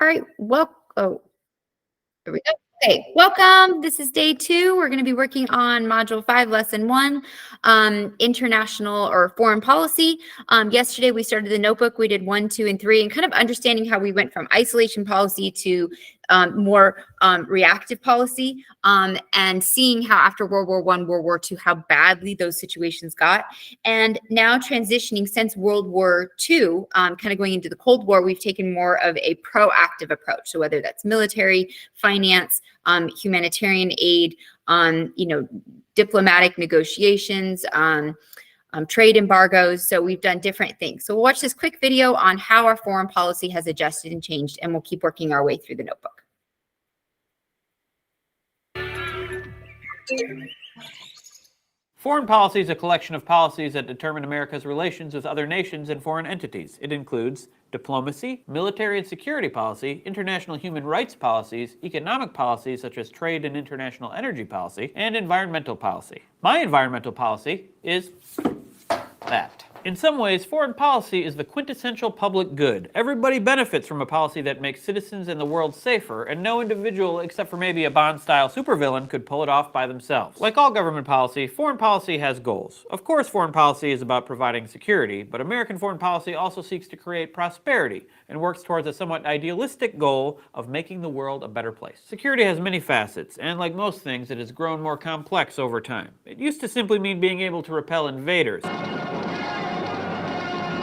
All right. Here we go. Okay, welcome. This is day 2. We're going to be working on Module 5, Lesson 1, international or foreign policy. Yesterday, we started the notebook. We did 1, 2, and 3, and kind of understanding how we went from isolation policy to more reactive policy, and seeing how after World War I, World War II, how badly those situations got. And now transitioning since World War II, kind of going into the Cold War, we've taken more of a proactive approach. So whether that's military, finance, humanitarian aid, diplomatic negotiations, trade embargoes. So we've done different things. So we'll watch this quick video on how our foreign policy has adjusted and changed, and we'll keep working our way through the notebook. Foreign policy is a collection of policies that determine America's relations with other nations and foreign entities. It includes diplomacy, military and security policy, international human rights policies, economic policies such as trade and international energy policy, and environmental policy. My environmental policy is that. In some ways, foreign policy is the quintessential public good. Everybody benefits from a policy that makes citizens and the world safer, and no individual, except for maybe a Bond-style supervillain, could pull it off by themselves. Like all government policy, foreign policy has goals. Of course, foreign policy is about providing security, but American foreign policy also seeks to create prosperity and works towards a somewhat idealistic goal of making the world a better place. Security has many facets, and like most things, it has grown more complex over time. It used to simply mean being able to repel invaders.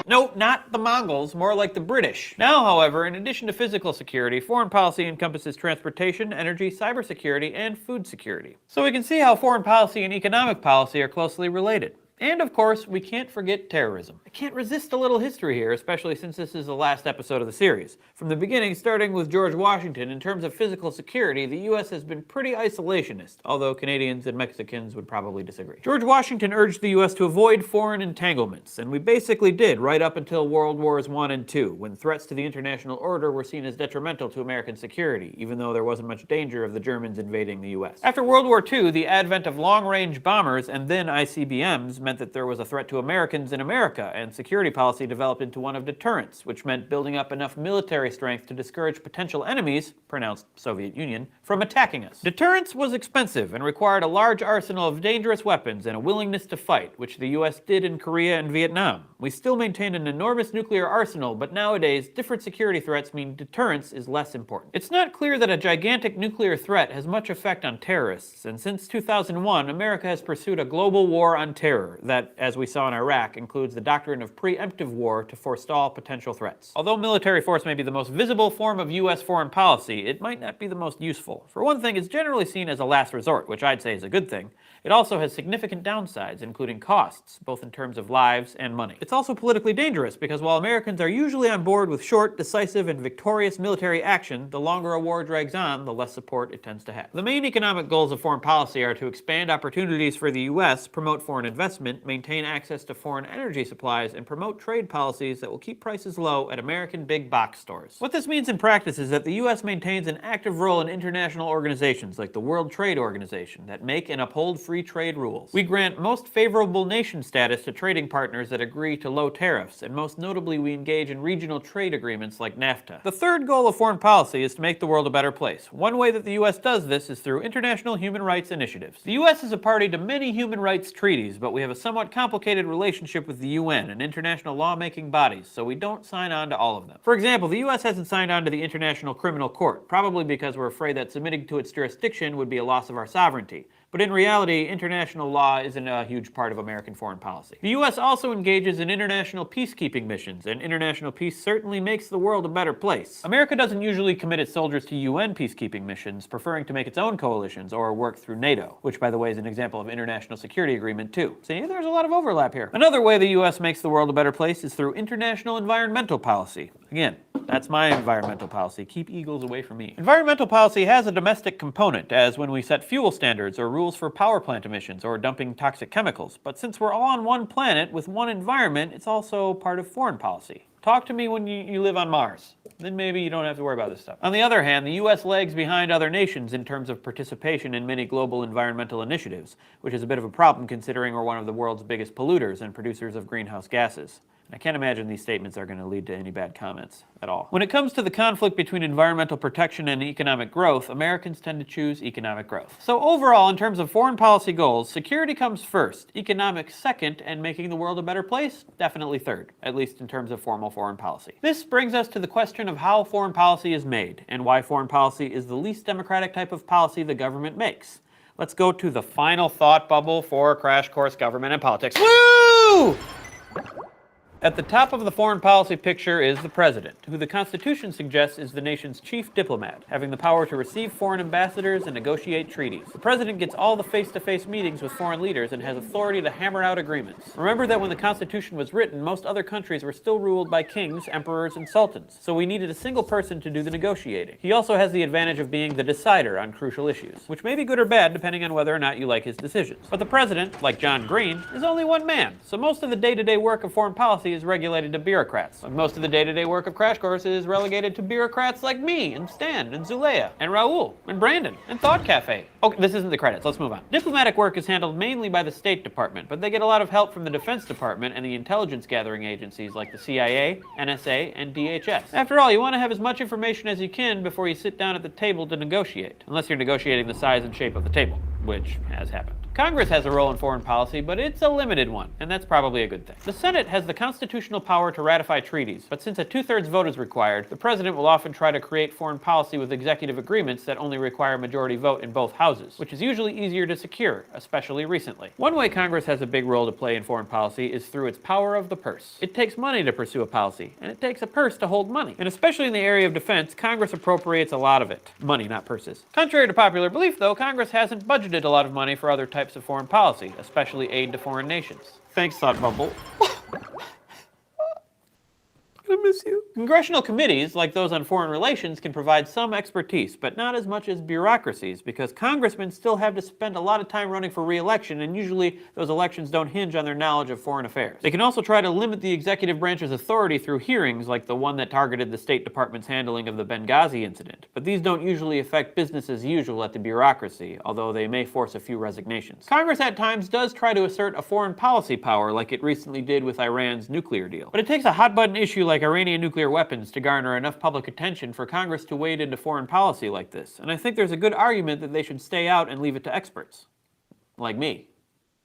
No, not the Mongols, more like the British. Now, however, in addition to physical security, foreign policy encompasses transportation, energy, cybersecurity, and food security. So we can see how foreign policy and economic policy are closely related. And of course, we can't forget terrorism. I can't resist a little history here, especially since this is the last episode of the series. From the beginning, starting with George Washington, in terms of physical security, the US has been pretty isolationist, although Canadians and Mexicans would probably disagree. George Washington urged the US to avoid foreign entanglements, and we basically did right up until World Wars I and II, when threats to the international order were seen as detrimental to American security, even though there wasn't much danger of the Germans invading the US. After World War II, the advent of long-range bombers and then ICBMs meant that there was a threat to Americans in America, and security policy developed into one of deterrence, which meant building up enough military strength to discourage potential enemies, pronounced Soviet Union, from attacking us. Deterrence was expensive and required a large arsenal of dangerous weapons and a willingness to fight, which the US did in Korea and Vietnam. We still maintain an enormous nuclear arsenal, but nowadays, different security threats mean deterrence is less important. It's not clear that a gigantic nuclear threat has much effect on terrorists, and since 2001, America has pursued a global war on terror that, as we saw in Iraq, includes the doctrine of preemptive war to forestall potential threats. Although military force may be the most visible form of US foreign policy, it might not be the most useful. For one thing, it's generally seen as a last resort, which I'd say is a good thing. It also has significant downsides, including costs, both in terms of lives and money. It's also politically dangerous because while Americans are usually on board with short, decisive, and victorious military action, the longer a war drags on, the less support it tends to have. The main economic goals of foreign policy are to expand opportunities for the US, promote foreign investment, maintain access to foreign energy supplies, and promote trade policies that will keep prices low at American big box stores. What this means in practice is that the US maintains an active role in international organizations like the World Trade Organization that make and uphold free trade rules. We grant most favorable nation status to trading partners that agree to low tariffs, and most notably we engage in regional trade agreements like NAFTA. The third goal of foreign policy is to make the world a better place. One way that the US does this is through international human rights initiatives. The US is a party to many human rights treaties, but we have a somewhat complicated relationship with the UN and international lawmaking bodies, so we don't sign on to all of them. For example, the US hasn't signed on to the International Criminal Court, probably because we're afraid that submitting to its jurisdiction would be a loss of our sovereignty. But in reality, international law isn't a huge part of American foreign policy. The US also engages in international peacekeeping missions, and international peace certainly makes the world a better place. America doesn't usually commit its soldiers to UN peacekeeping missions, preferring to make its own coalitions or work through NATO, which by the way is an example of international security agreement too. See, there's a lot of overlap here. Another way the US makes the world a better place is through international environmental policy. Again, that's my environmental policy. Keep eagles away from me. Environmental policy has a domestic component, as when we set fuel standards or rules for power plant emissions or dumping toxic chemicals. But since we're all on one planet with one environment, it's also part of foreign policy. Talk to me when you live on Mars. Then maybe you don't have to worry about this stuff. On the other hand, the US lags behind other nations in terms of participation in many global environmental initiatives, which is a bit of a problem considering we're one of the world's biggest polluters and producers of greenhouse gases. I can't imagine these statements are going to lead to any bad comments at all. When it comes to the conflict between environmental protection and economic growth, Americans tend to choose economic growth. So overall, in terms of foreign policy goals, security comes first, economics second, and making the world a better place, definitely third, at least in terms of formal foreign policy. This brings us to the question of how foreign policy is made, and why foreign policy is the least democratic type of policy the government makes. Let's go to the final thought bubble for Crash Course Government and Politics. Woo! At the top of the foreign policy picture is the president, who the Constitution suggests is the nation's chief diplomat, having the power to receive foreign ambassadors and negotiate treaties. The president gets all the face-to-face meetings with foreign leaders and has authority to hammer out agreements. Remember that when the Constitution was written, most other countries were still ruled by kings, emperors, and sultans, so we needed a single person to do the negotiating. He also has the advantage of being the decider on crucial issues, which may be good or bad depending on whether or not you like his decisions. But the president, like John Green, is only one man, so most of the day-to-day work of foreign policy is regulated to bureaucrats. Most of the day-to-day work of Crash Course is relegated to bureaucrats like me, and Stan, and Zulea, and Raul, and Brandon, and Thought Cafe. Okay, this isn't the credits, let's move on. Diplomatic work is handled mainly by the State Department, but they get a lot of help from the Defense Department and the intelligence gathering agencies like the CIA, NSA, and DHS. After all, you want to have as much information as you can before you sit down at the table to negotiate, unless you're negotiating the size and shape of the table, which has happened. Congress has a role in foreign policy, but it's a limited one, and that's probably a good thing. The Senate has the constitutional power to ratify treaties, but since a two-thirds vote is required, the president will often try to create foreign policy with executive agreements that only require a majority vote in both houses, which is usually easier to secure, especially recently. One way Congress has a big role to play in foreign policy is through its power of the purse. It takes money to pursue a policy, and it takes a purse to hold money. And especially in the area of defense, Congress appropriates a lot of it. Money, not purses. Contrary to popular belief, though, Congress hasn't budgeted a lot of money for other types of foreign policy, especially aid to foreign nations. Thanks, Thought Bubble. I miss you. Congressional committees, like those on foreign relations, can provide some expertise, but not as much as bureaucracies, because congressmen still have to spend a lot of time running for re-election, and usually those elections don't hinge on their knowledge of foreign affairs. They can also try to limit the executive branch's authority through hearings, like the one that targeted the State Department's handling of the Benghazi incident, but these don't usually affect business as usual at the bureaucracy, although they may force a few resignations. Congress at times does try to assert a foreign policy power, like it recently did with Iran's nuclear deal. But it takes a hot-button issue like Iranian nuclear weapons to garner enough public attention for Congress to wade into foreign policy like this, and I think there's a good argument that they should stay out and leave it to experts. Like me.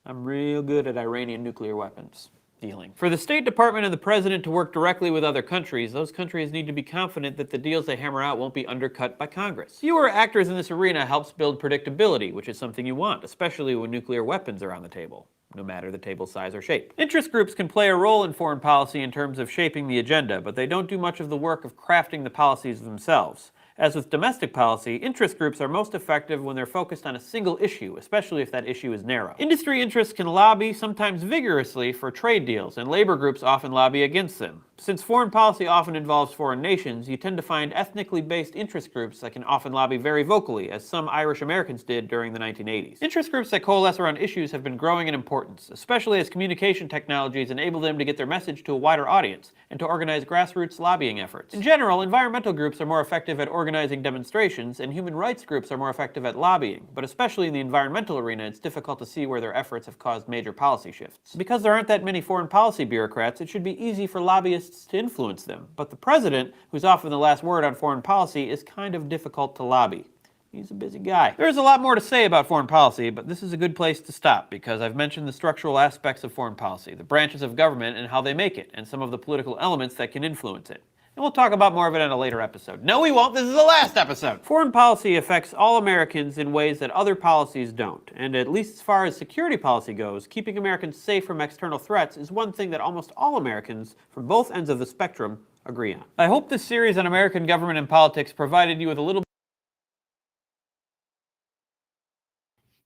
I'm real good at Iranian nuclear weapons dealing. For the State Department and the President to work directly with other countries, those countries need to be confident that the deals they hammer out won't be undercut by Congress. Fewer actors in this arena helps build predictability, which is something you want, especially when nuclear weapons are on the table, no matter the table size or shape. Interest groups can play a role in foreign policy in terms of shaping the agenda, but they don't do much of the work of crafting the policies themselves. As with domestic policy, interest groups are most effective when they're focused on a single issue, especially if that issue is narrow. Industry interests can lobby, sometimes vigorously, for trade deals, and labor groups often lobby against them. Since foreign policy often involves foreign nations, you tend to find ethnically based interest groups that can often lobby very vocally, as some Irish Americans did during the 1980s. Interest groups that coalesce around issues have been growing in importance, especially as communication technologies enable them to get their message to a wider audience and to organize grassroots lobbying efforts. In general, environmental groups are more effective at organizing demonstrations, and human rights groups are more effective at lobbying, but especially in the environmental arena, it's difficult to see where their efforts have caused major policy shifts. Because there aren't that many foreign policy bureaucrats, it should be easy for lobbyists to influence them, but the president, who's often the last word on foreign policy, is kind of difficult to lobby. He's a busy guy. There's a lot more to say about foreign policy, but this is a good place to stop because I've mentioned the structural aspects of foreign policy, the branches of government and how they make it, and some of the political elements that can influence it. And we'll talk about more of it in a later episode. No, we won't. This is the last episode. Foreign policy affects all Americans in ways that other policies don't. And at least as far as security policy goes, keeping Americans safe from external threats is one thing that almost all Americans from both ends of the spectrum agree on. I hope this series on American government and politics provided you with a little.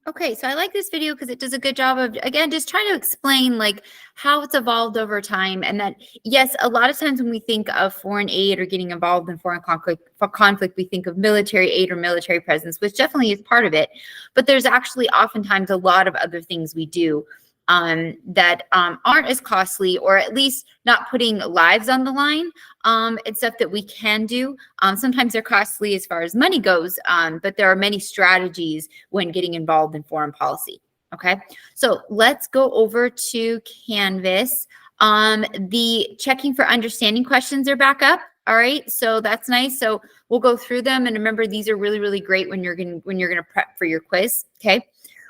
Okay, so I like this video because it does a good job of, again, just trying to explain like how it's evolved over time, and that, yes, a lot of times when we think of foreign aid or getting involved in foreign conflict, we think of military aid or military presence, which definitely is part of it. But there's actually oftentimes a lot of other things we do that aren't as costly, or at least not putting lives on the line, and stuff that we can do. Sometimes they're costly as far as money goes, but there are many strategies when getting involved in foreign policy. Okay, so let's go over to Canvas. The checking for understanding questions are back up. All right, so that's nice. So we'll go through them, and remember, these are really, really great when you're gonna prep for your quiz. Okay,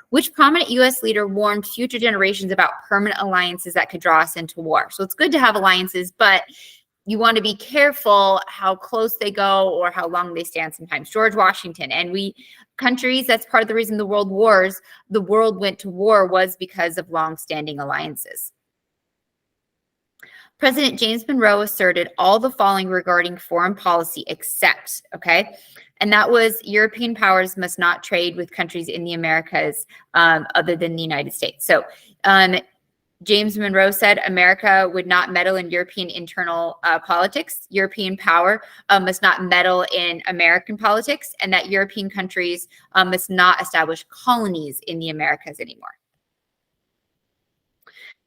which prominent U.S. leader warned future generations about permanent alliances that could draw us into war? So it's good to have alliances, but you want to be careful how close they go or how long they stand sometimes. George Washington. And countries, that's part of the reason the world went to war, was because of long-standing alliances. President James Monroe asserted all the following regarding foreign policy except, okay, and that was European powers must not trade with countries in the Americas other than the United States. So James Monroe said America would not meddle in European internal politics. European power must not meddle in American politics, and that European countries must not establish colonies in the Americas anymore.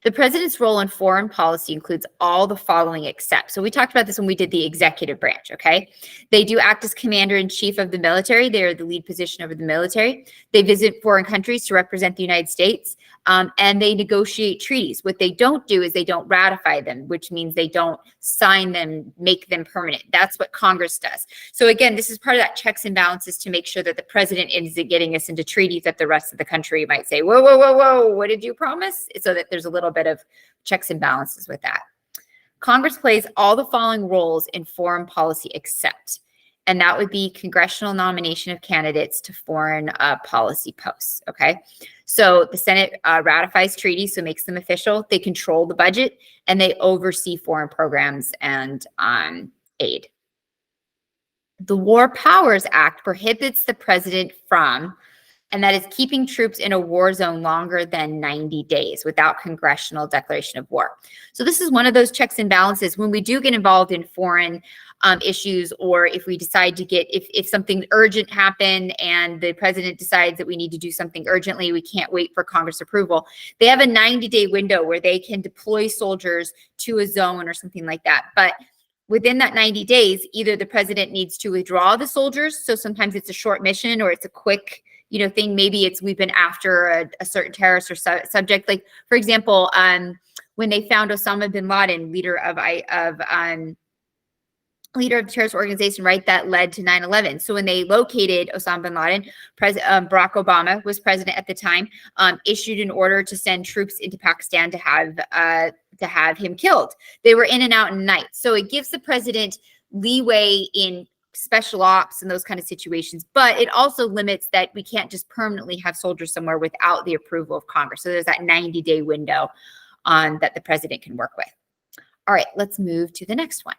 The president's role in foreign policy includes all the following except. So we talked about this when we did the executive branch, okay? They do act as commander-in-chief of the military. They're the lead position over the military. They visit foreign countries to represent the United States, and they negotiate treaties. What they don't do is they don't ratify them, which means they don't sign them, make them permanent. That's what Congress does. So again, this is part of that checks and balances to make sure that the president isn't getting us into treaties that the rest of the country might say, whoa, whoa, whoa, whoa, what did you promise? So that there's a little bit of checks and balances with that. Congress plays all the following roles in foreign policy except, and that would be congressional nomination of candidates to foreign policy posts, okay? So the Senate ratifies treaties, so makes them official. They control the budget, and they oversee foreign programs and aid. The War Powers Act prohibits the president from, and that is keeping troops in a war zone longer than 90 days without congressional declaration of war. So this is one of those checks and balances when we do get involved in foreign issues, or if we decide to get, if something urgent happened and the president decides that we need to do something urgently, we can't wait for Congress approval. They have a 90-day window where they can deploy soldiers to a zone or something like that. But within that 90 days, either the president needs to withdraw the soldiers. So sometimes it's a short mission or it's a quick thing. Maybe it's we've been after a certain terrorist or subject. Like, for example, when they found Osama bin Laden, leader of the terrorist organization, right, that led to 9/11. So when they located Osama bin Laden, Barack Obama was president at the time, issued an order to send troops into Pakistan to have him killed. They were in and out in night. So it gives the president leeway in special ops and those kind of situations, but it also limits that we can't just permanently have soldiers somewhere without the approval of Congress. So there's that 90-day window that the president can work with. All right, let's move to the next one.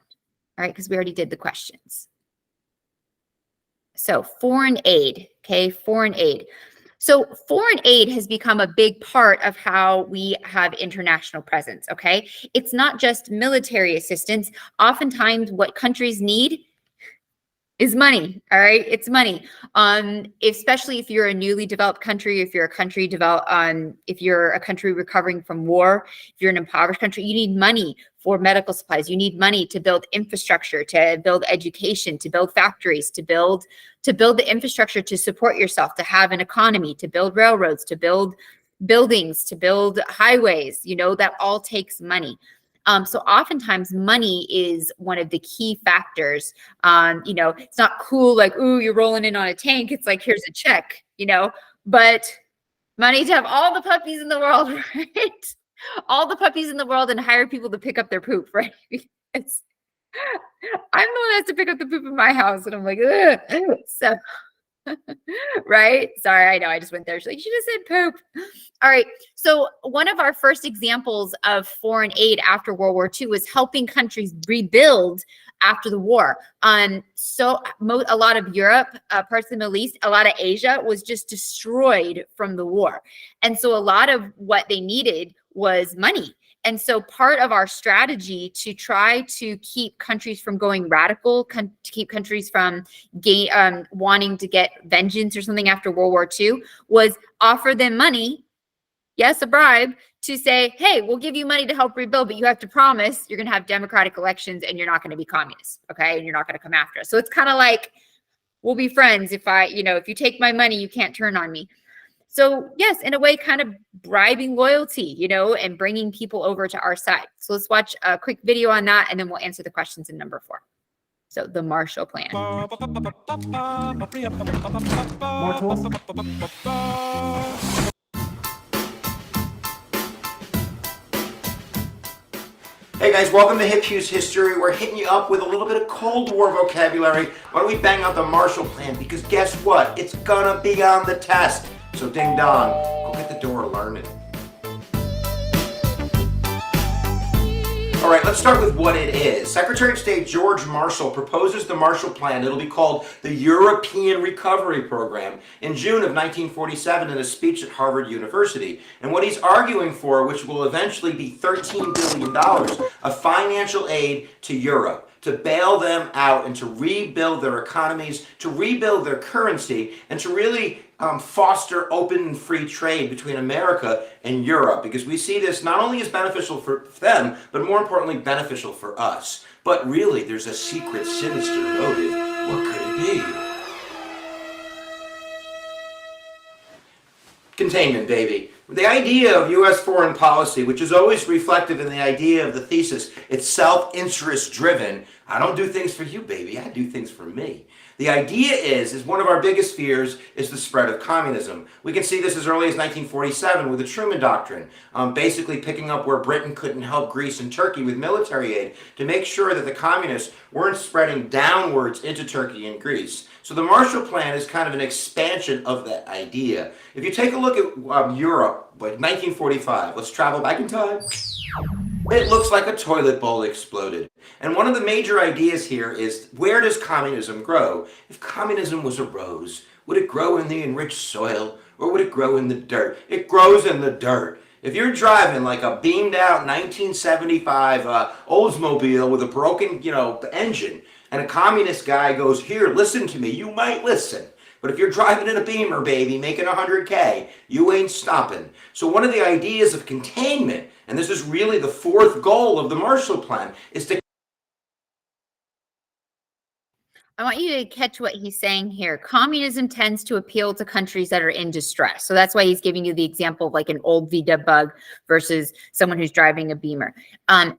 All right, because we already did the questions. So foreign aid, okay, foreign aid. So foreign aid has become a big part of how we have international presence, okay? It's not just military assistance. Oftentimes what countries need is money. All right, it's money. Especially if you're a newly developed country, if you're a country if you're a country recovering from war, if you're an impoverished country, you need money for medical supplies. You need money to build infrastructure, to build education, to build factories, to build the infrastructure to support yourself, to have an economy, to build railroads, to build buildings, to build highways. That all takes money. So oftentimes money is one of the key factors. It's not cool like, ooh, you're rolling in on a tank. It's like, here's a check, but money to have all the puppies in the world, right? All the puppies in the world and hire people to pick up their poop, right? Because I'm the one that has to pick up the poop in my house. And I'm like, ugh. So, right? Sorry, I know I just went there. She's like, you should have said poop. All right. So one of our first examples of foreign aid after World War II was helping countries rebuild after the war. So a lot of Europe, parts of the Middle East, a lot of Asia was just destroyed from the war. And so a lot of what they needed was money. And so part of our strategy to try to keep countries from going radical, to keep countries from wanting to get vengeance or something after World War II, was offer them money, yes, a bribe, to say, hey, we'll give you money to help rebuild, but you have to promise you're going to have democratic elections and you're not going to be communists, okay? And you're not going to come after us. So it's kind of like, we'll be friends if if you take my money, you can't turn on me. So yes, in a way, kind of bribing loyalty, and bringing people over to our side. So let's watch a quick video on that, and then we'll answer the questions in number 4. So the Marshall Plan. Hey guys, welcome to Hip Hughes History. We're hitting you up with a little bit of Cold War vocabulary. Why don't we bang out the Marshall Plan? Because guess what? It's gonna be on the test. So ding dong, go get the door, learn it. All right, let's start with what it is. Secretary of State George Marshall proposes the Marshall Plan. It'll be called the European Recovery Program in June of 1947 in a speech at Harvard University. And what he's arguing for, which will eventually be $13 billion of financial aid to Europe, to bail them out and to rebuild their economies, to rebuild their currency, and to really foster open and free trade between America and Europe, because we see this not only as beneficial for them, but more importantly, beneficial for us. But really, there's a secret, sinister motive. What could it be? Containment, baby. The idea of U.S. foreign policy, which is always reflective in the idea of the thesis, it's self-interest driven. I don't do things for you, baby. I do things for me. The idea is one of our biggest fears is the spread of communism. We can see this as early as 1947 with the Truman Doctrine, basically picking up where Britain couldn't help Greece and Turkey with military aid to make sure that the communists weren't spreading downwards into Turkey and Greece. So the Marshall Plan is kind of an expansion of that idea. If you take a look at Europe, like 1945, let's travel back in time. It looks like a toilet bowl exploded. And one of the major ideas here is, where does communism grow? If communism was a rose, would it grow in the enriched soil or would it grow in the dirt? It grows in the dirt. If you're driving like a beamed out 1975 Oldsmobile with a broken, engine, and a communist guy goes, here, listen to me, you might listen. But if you're driving in a Beamer, baby, making 100K, you ain't stopping. So one of the ideas of containment, and this is really the fourth goal of the Marshall Plan, is to... I want you to catch what he's saying here. Communism tends to appeal to countries that are in distress. So that's why he's giving you the example of like an old VW Bug versus someone who's driving a Beamer.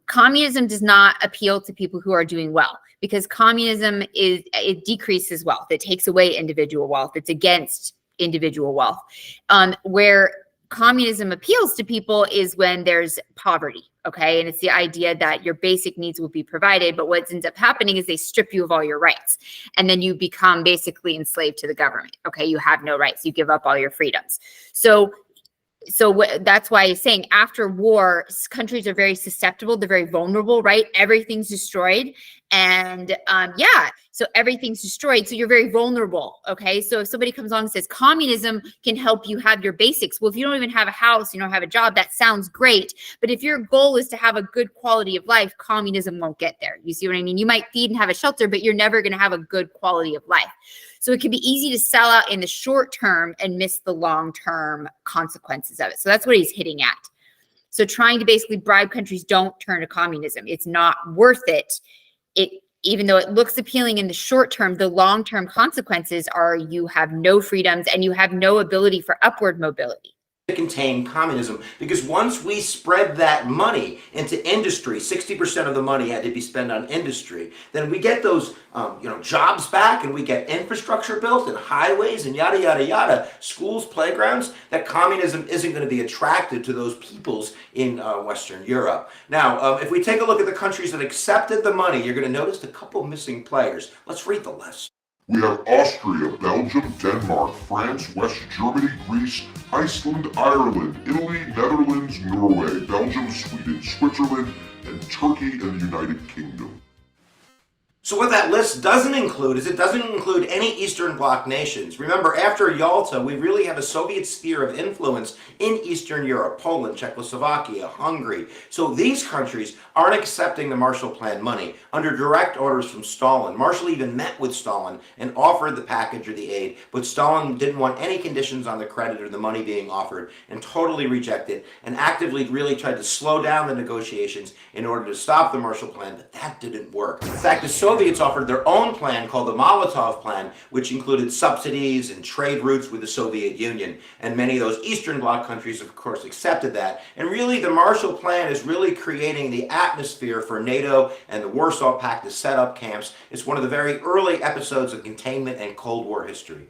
Communism does not appeal to people who are doing well, because communism it decreases wealth. It takes away individual wealth. It's against individual wealth. Where communism appeals to people is when there's poverty, okay? And it's the idea that your basic needs will be provided, but what ends up happening is they strip you of all your rights. And then you become basically enslaved to the government, okay? You have no rights. You give up all your freedoms. So that's why he's saying after war, countries are very susceptible. They're very vulnerable, right? Everything's destroyed. And so everything's destroyed. So you're very vulnerable. Okay. So if somebody comes along and says communism can help you have your basics. Well, if you don't even have a house, you don't have a job, that sounds great. But if your goal is to have a good quality of life, communism won't get there. You see what I mean? You might feed and have a shelter, but you're never going to have a good quality of life. So it can be easy to sell out in the short term and miss the long-term consequences of it. So that's what he's hitting at. So trying to basically bribe countries, don't turn to communism. It's not worth it. Even though it looks appealing in the short term, the long-term consequences are you have no freedoms and you have no ability for upward mobility. To contain communism, because once we spread that money into industry, 60% of the money had to be spent on industry, then we get those jobs back and we get infrastructure built and highways and yada yada yada, schools, playgrounds, that communism isn't going to be attracted to those peoples in Western Europe. Now, if we take a look at the countries that accepted the money, you're going to notice a couple missing players. Let's read the list. We have Austria, Belgium, Denmark, France, West Germany, Greece, Iceland, Ireland, Italy, Netherlands, Norway, Belgium, Sweden, Switzerland, and Turkey and the United Kingdom. So what that list doesn't include is it doesn't include any Eastern Bloc nations. Remember, after Yalta, we really have a Soviet sphere of influence in Eastern Europe, Poland, Czechoslovakia, Hungary. So these countries aren't accepting the Marshall Plan money under direct orders from Stalin. Marshall even met with Stalin and offered the package or the aid, but Stalin didn't want any conditions on the credit or the money being offered and totally rejected and actively really tried to slow down the negotiations in order to stop the Marshall Plan, but that didn't work. In fact, the Soviet Soviets offered their own plan called the Molotov Plan, which included subsidies and trade routes with the Soviet Union. And many of those Eastern Bloc countries, of course, accepted that. And really, the Marshall Plan is really creating the atmosphere for NATO and the Warsaw Pact to set up camps. It's one of the very early episodes of containment and Cold War history.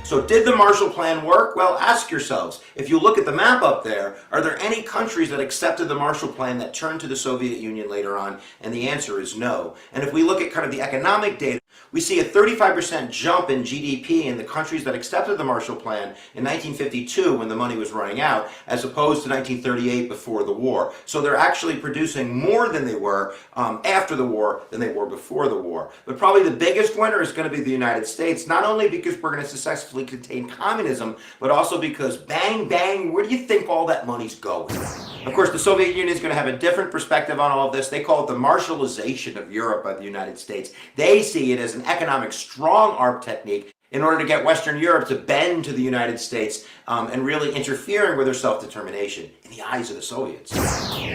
So did the Marshall Plan work? Well, ask yourselves. If you look at the map up there, are there any countries that accepted the Marshall Plan that turned to the Soviet Union later on? And the answer is no. And if we look at kind of the economic data, we see a 35% jump in GDP in the countries that accepted the Marshall Plan in 1952 when the money was running out, as opposed to 1938 before the war. So they're actually producing more than they were after the war than they were before the war. But probably the biggest winner is going to be the United States, not only because we're going to successfully contain communism, but also because bang, bang, where do you think all that money's going? Of course, the Soviet Union is going to have a different perspective on all of this. They call it the Marshallization of Europe by the United States. They see it as an economic strong-arm technique in order to get Western Europe to bend to the United States and really interfering with their self-determination in the eyes of the Soviets.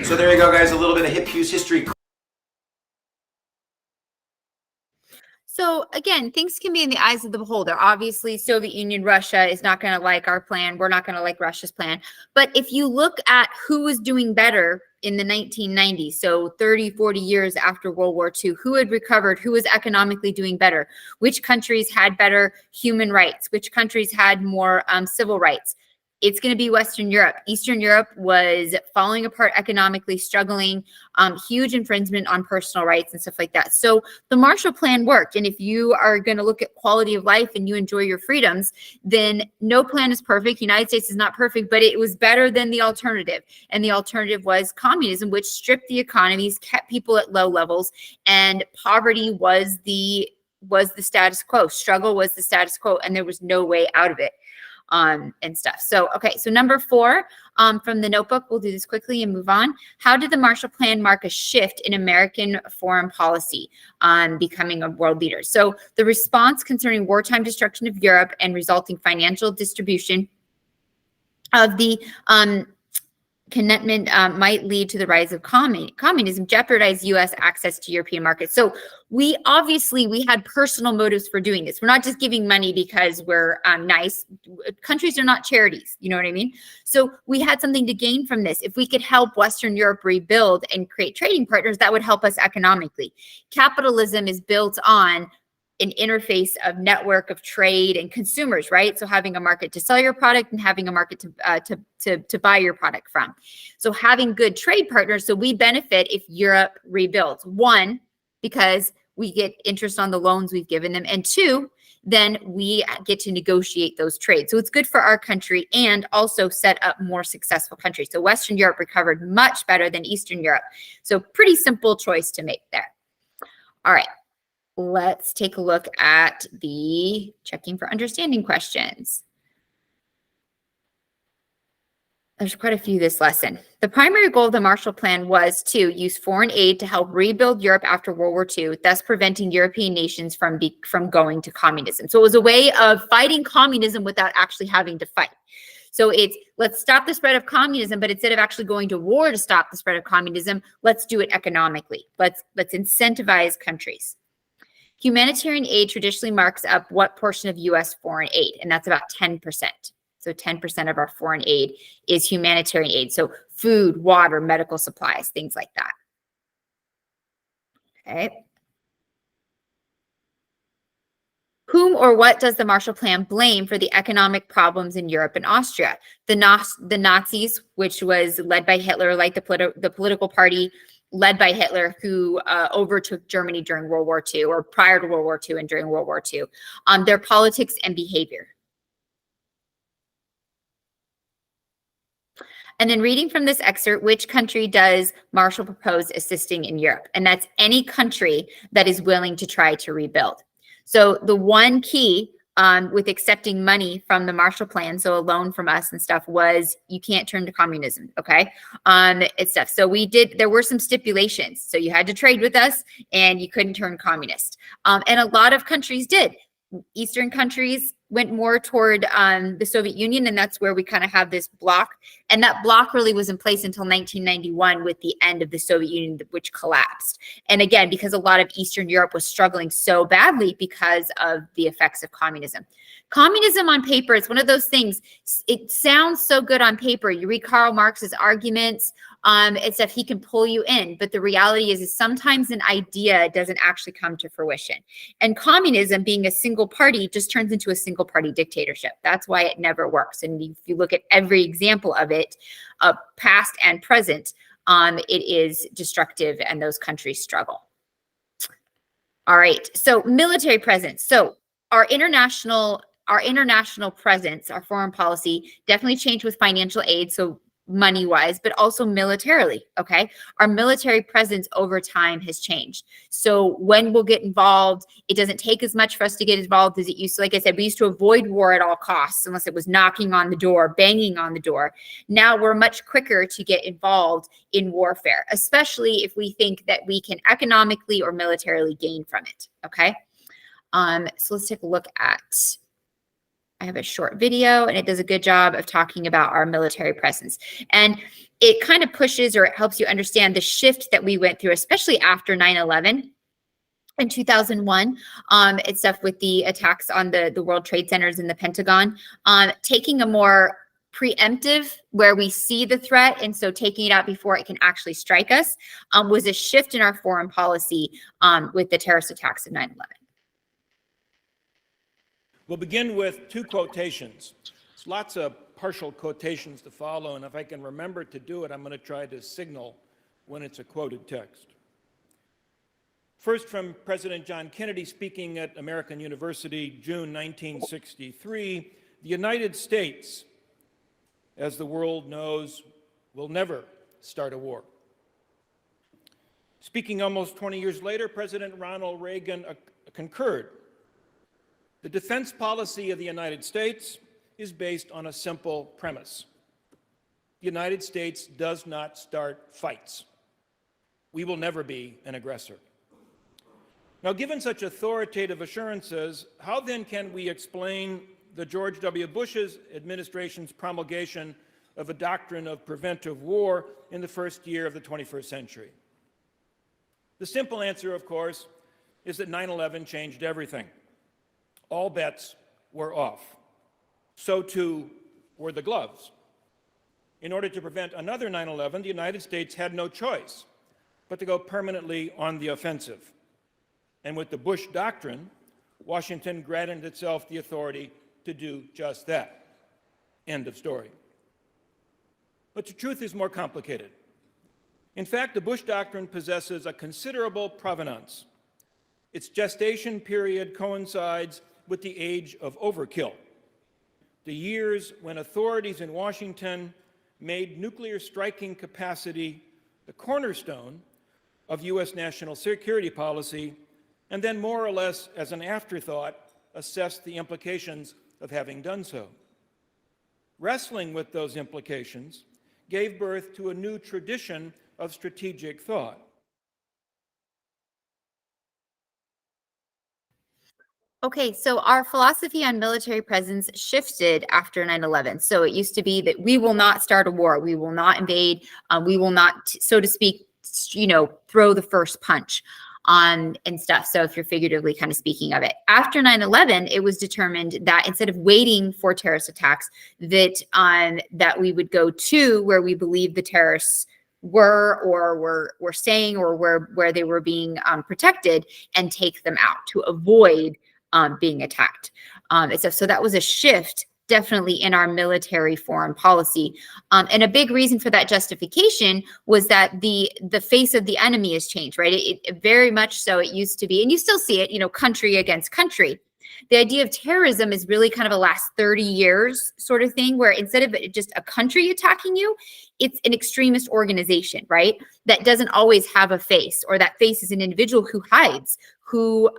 So there you go, guys, a little bit of Hip Hughes history. So again, things can be in the eyes of the beholder. Obviously, Soviet Union, Russia is not going to like our plan. We're not going to like Russia's plan. But if you look at who was doing better in the 1990s, so 30, 40 years after World War II, who had recovered, who was economically doing better, which countries had better human rights, which countries had more civil rights, it's going to be Western Europe. Eastern Europe was falling apart economically, struggling, huge infringement on personal rights and stuff like that. So the Marshall Plan worked. And if you are going to look at quality of life and you enjoy your freedoms, then no plan is perfect. United States is not perfect, but it was better than the alternative. And the alternative was communism, which stripped the economies, kept people at low levels, and poverty was the status quo. Struggle was the status quo, and there was no way out of it. And stuff. So, okay. So number 4 from the notebook, we'll do this quickly and move on. How did the Marshall Plan mark a shift in American foreign policy on becoming a world leader? So the response concerning wartime destruction of Europe and resulting financial distribution of the commitment might lead to the rise of communism, jeopardize U.S. access to European markets. So we had personal motives for doing this. We're not just giving money because we're nice. Countries are not charities. You know what I mean? So we had something to gain from this. If we could help Western Europe rebuild and create trading partners, that would help us economically. Capitalism is built on an interface of network of trade and consumers, right? So having a market to sell your product and having a market to buy your product from. So having good trade partners, so we benefit if Europe rebuilds. 1, because we get interest on the loans we've given them, and 2, then we get to negotiate those trades. So it's good for our country and also set up more successful countries. So Western Europe recovered much better than Eastern Europe. So pretty simple choice to make there. All right. Let's take a look at the checking for understanding questions. There's quite a few this lesson. The primary goal of the Marshall Plan was to use foreign aid to help rebuild Europe after World War II, thus preventing European nations from going to communism. So it was a way of fighting communism without actually having to fight. So it's, let's stop the spread of communism, but instead of actually going to war to stop the spread of communism, let's do it economically. Let's incentivize countries. Humanitarian aid traditionally marks up what portion of U.S. foreign aid, and that's about 10%. So 10% of our foreign aid is humanitarian aid. So food, water, medical supplies, things like that. Okay. Whom or what does the Marshall Plan blame for the economic problems in Europe and Austria? The Nazis, which was led by Hitler, like the political party led by Hitler, who overtook Germany during World War II, or prior to World War II and during World War II, their politics and behavior. And then reading from this excerpt, which country does Marshall propose assisting in Europe? And that's any country that is willing to try to rebuild. So the one key with accepting money from the Marshall Plan, so a loan from us and stuff, was you can't turn to communism, okay? It's stuff. So there were some stipulations. So you had to trade with us and you couldn't turn communist. And a lot of countries did. Eastern countries went more toward the Soviet Union, and that's where we kind of have this block. And that block really was in place until 1991 with the end of the Soviet Union, which collapsed. And again, because a lot of Eastern Europe was struggling so badly because of the effects of communism. Communism on paper is one of those things, it sounds so good on paper. You read Karl Marx's arguments, it's if he can pull you in. But the reality is sometimes an idea doesn't actually come to fruition. And communism, being a single party, just turns into a single party dictatorship. That's why it never works. And if you look at every example of it, past and present, it is destructive and those countries struggle. All right, so military presence. So our international presence, our foreign policy definitely changed with financial aid. So money-wise, but also militarily, okay? Our military presence over time has changed. So when we'll get involved, it doesn't take as much for us to get involved as it used to. Like I said, we used to avoid war at all costs unless it was knocking on the door, banging on the door. Now we're much quicker to get involved in warfare, especially if we think that we can economically or militarily gain from it, okay? So let's take a look at, I have a short video and it does a good job of talking about our military presence. And it kind of pushes or it helps you understand the shift that we went through, especially after 9/11 in 2001. It's stuff with the attacks on the World Trade Centers and the Pentagon, taking a more preemptive where we see the threat. And so taking it out before it can actually strike us was a shift in our foreign policy with the terrorist attacks of 9/11. We'll begin with two quotations. There's lots of partial quotations to follow, and if I can remember to do it, I'm going to try to signal when it's a quoted text. First, from President John Kennedy speaking at American University, June 1963, the United States, as the world knows, will never start a war. Speaking almost 20 years later, President Ronald Reagan concurred. The defense policy of the United States is based on a simple premise. The United States does not start fights. We will never be an aggressor. Now, given such authoritative assurances, how then can we explain the George W. Bush's administration's promulgation of a doctrine of preventive war in the first year of the 21st century? The simple answer, of course, is that 9/11 changed everything. All bets were off. So too were the gloves. In order to prevent another 9/11, the United States had no choice but to go permanently on the offensive. And with the Bush Doctrine, Washington granted itself the authority to do just that. End of story. But the truth is more complicated. In fact, the Bush Doctrine possesses a considerable provenance. Its gestation period coincides with the age of overkill, the years when authorities in Washington made nuclear striking capacity the cornerstone of U.S. national security policy, and then more or less as an afterthought assessed the implications of having done so. Wrestling with those implications gave birth to a new tradition of strategic thought. Okay, so our philosophy on military presence shifted after 9/11. So it used to be that we will not start a war, we will not invade, we will not, so to speak, throw the first punch on and stuff. So if you're figuratively kind of speaking of it. After 9/11, it was determined that instead of waiting for terrorist attacks, that we would go to where we believe the terrorists were or were staying or where they were being protected and take them out to avoid being attacked. So that was a shift definitely in our military foreign policy. And a big reason for that justification was that the face of the enemy has changed, right? It very much so. It used to be, and you still see it, country against country. The idea of terrorism is really kind of a last 30 years sort of thing, where instead of just a country attacking you, it's an extremist organization, right? That doesn't always have a face, or that face is an individual who hides, who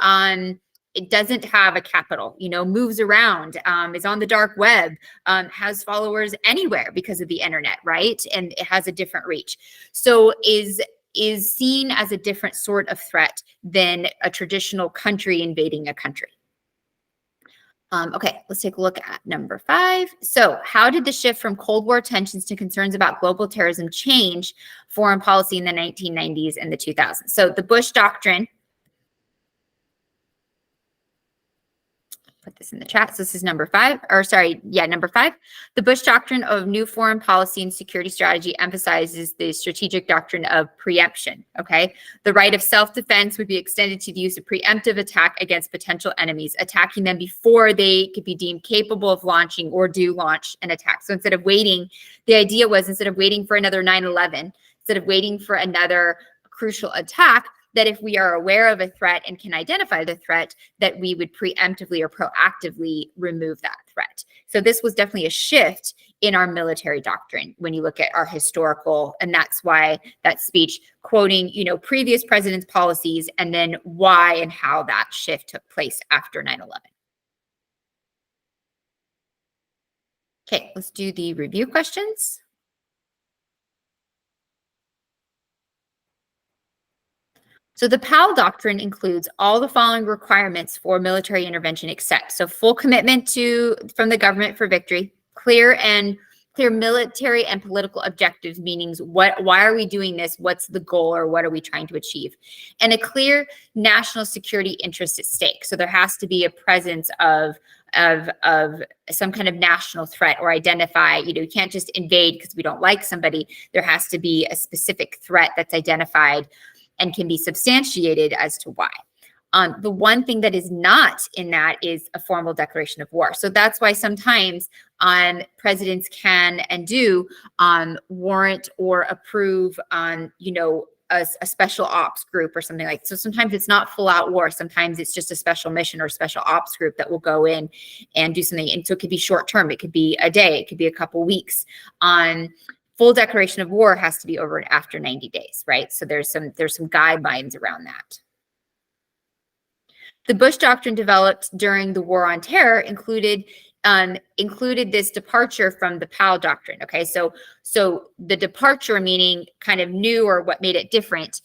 it doesn't have a capital, moves around, is on the dark web, has followers anywhere because of the internet, right? And it has a different reach. So is seen as a different sort of threat than a traditional country invading a country. Okay, let's take a look at number 5. So how did the shift from Cold War tensions to concerns about global terrorism change foreign policy in the 1990s and the 2000s? So the Bush Doctrine, put this in the chat. So this is number 5, or sorry, yeah, number 5. The Bush Doctrine of new foreign policy and security strategy emphasizes the strategic doctrine of preemption, okay? The right of self-defense would be extended to the use of preemptive attack against potential enemies, attacking them before they could be deemed capable of launching or do launch an attack. So instead of waiting, the idea was instead of waiting for another 9/11, instead of waiting for another crucial attack, that if we are aware of a threat and can identify the threat, that we would preemptively or proactively remove that threat. So this was definitely a shift in our military doctrine when you look at our historical, and that's why that speech quoting, previous presidents' policies and then why and how that shift took place after 9/11. Okay, let's do the review questions. So the PAL doctrine includes all the following requirements for military intervention except. So full commitment from the government for victory, clear military and political objectives, meaning why are we doing this? What's the goal or what are we trying to achieve? And a clear national security interest at stake. So there has to be a presence of some kind of national threat or identify, you can't just invade because we don't like somebody. There has to be a specific threat that's identified and can be substantiated as to why. The one thing that is not in that is a formal declaration of war. So that's why sometimes presidents can and do warrant or approve on, a special ops group or something like that. So sometimes it's not full out war. Sometimes it's just a special mission or special ops group that will go in and do something. And so it could be short term. It could be a day. It could be a couple weeks. Full declaration of war has to be over after 90 days, right? So there's some guidelines around that. The Bush Doctrine developed during the War on Terror included this departure from the PAL doctrine. Okay, so the departure meaning kind of new or what made it different,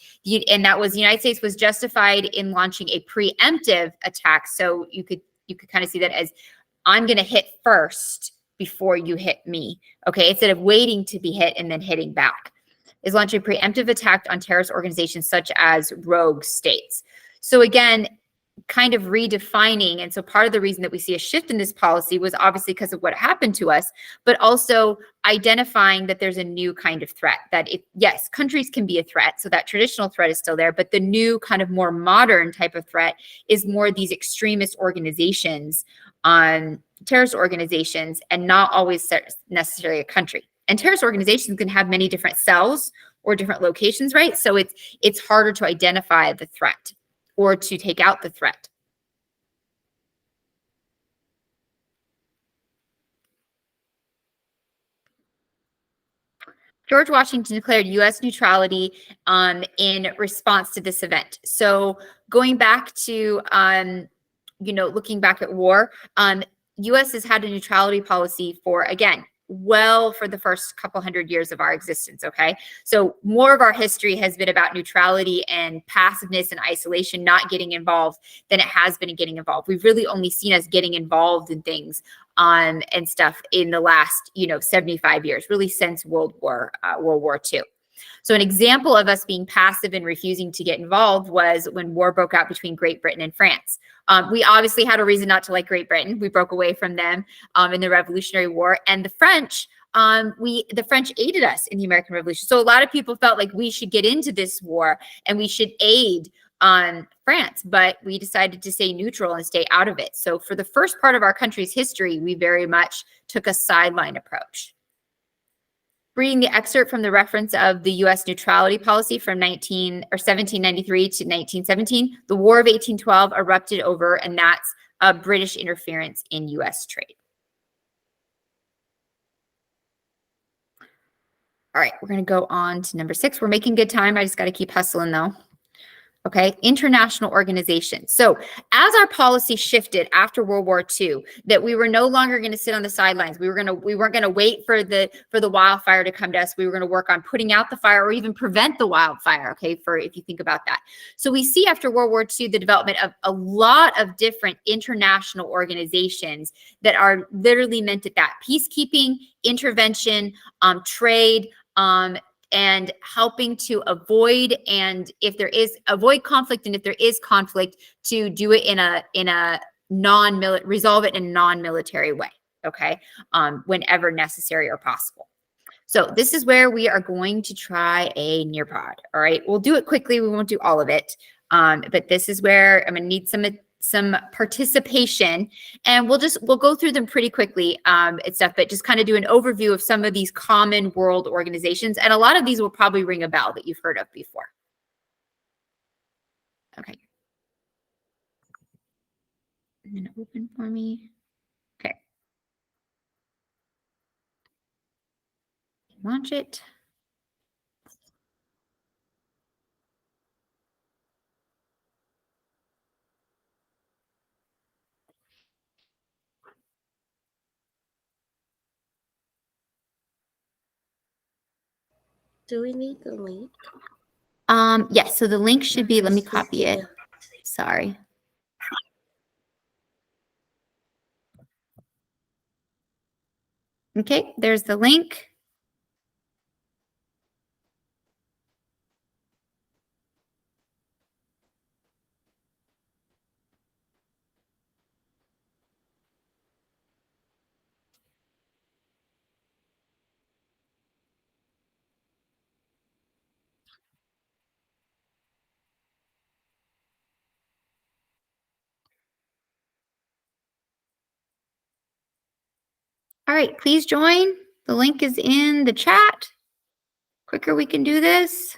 and that was the United States was justified in launching a preemptive attack. So you could kind of see that as I'm going to hit first before you hit me, okay? Instead of waiting to be hit and then hitting back, is launching a preemptive attack on terrorist organizations such as rogue states. So again, kind of redefining, and so part of the reason that we see a shift in this policy was obviously because of what happened to us, but also identifying that there's a new kind of threat, that yes, countries can be a threat, so that traditional threat is still there, but the new kind of more modern type of threat is more these extremist organizations, terrorist organizations, and not always necessarily a country. And terrorist organizations can have many different cells or different locations, right? So it's harder to identify the threat or to take out the threat. George Washington declared U.S. neutrality in response to this event. So going back to, looking back at war, U.S. has had a neutrality policy for, again, for the first couple hundred years of our existence, okay? So more of our history has been about neutrality and passiveness and isolation, not getting involved, than it has been in getting involved. We've really only seen us getting involved in things and stuff in the last, 75 years, really since World War II. So an example of us being passive and refusing to get involved was when war broke out between Great Britain and France. We obviously had a reason not to like Great Britain. We broke away from them in the Revolutionary War, and the French aided us in the American Revolution. So a lot of people felt like we should get into this war and we should aid France, but we decided to stay neutral and stay out of it. So for the first part of our country's history, we very much took a sideline approach. Reading the excerpt from the reference of the U.S. neutrality policy from 1793 to 1917, the War of 1812 erupted over, and that's British interference in U.S. trade. All right, we're going to go on to number 6. We're making good time. I just got to keep hustling, though. Okay, international organizations. So as our policy shifted after World War II, that we were no longer going to sit on the sidelines. We weren't going to wait for the wildfire to come to us. We were going to work on putting out the fire or even prevent the wildfire. Okay, for if you think about that. So we see after World War II the development of a lot of different international organizations that are literally meant at that: peacekeeping, intervention, trade, and helping to avoid conflict, and if there is conflict, to do it in a resolve it in a non-military way, okay, whenever necessary or possible. So this is where we are going to try a Nearpod. All right, we'll do it quickly. We won't do all of it, but this is where I'm going to need some participation, and we'll go through them pretty quickly and stuff, but just kind of do an overview of some of these common world organizations. And a lot of these will probably ring a bell that you've heard of before. Okay. And then open for me. Okay. Launch it. Do we need the link? Yes, so the link should be, let me copy it. Sorry. Okay, there's the link. All right, please join. The link is in the chat. Quicker we can do this.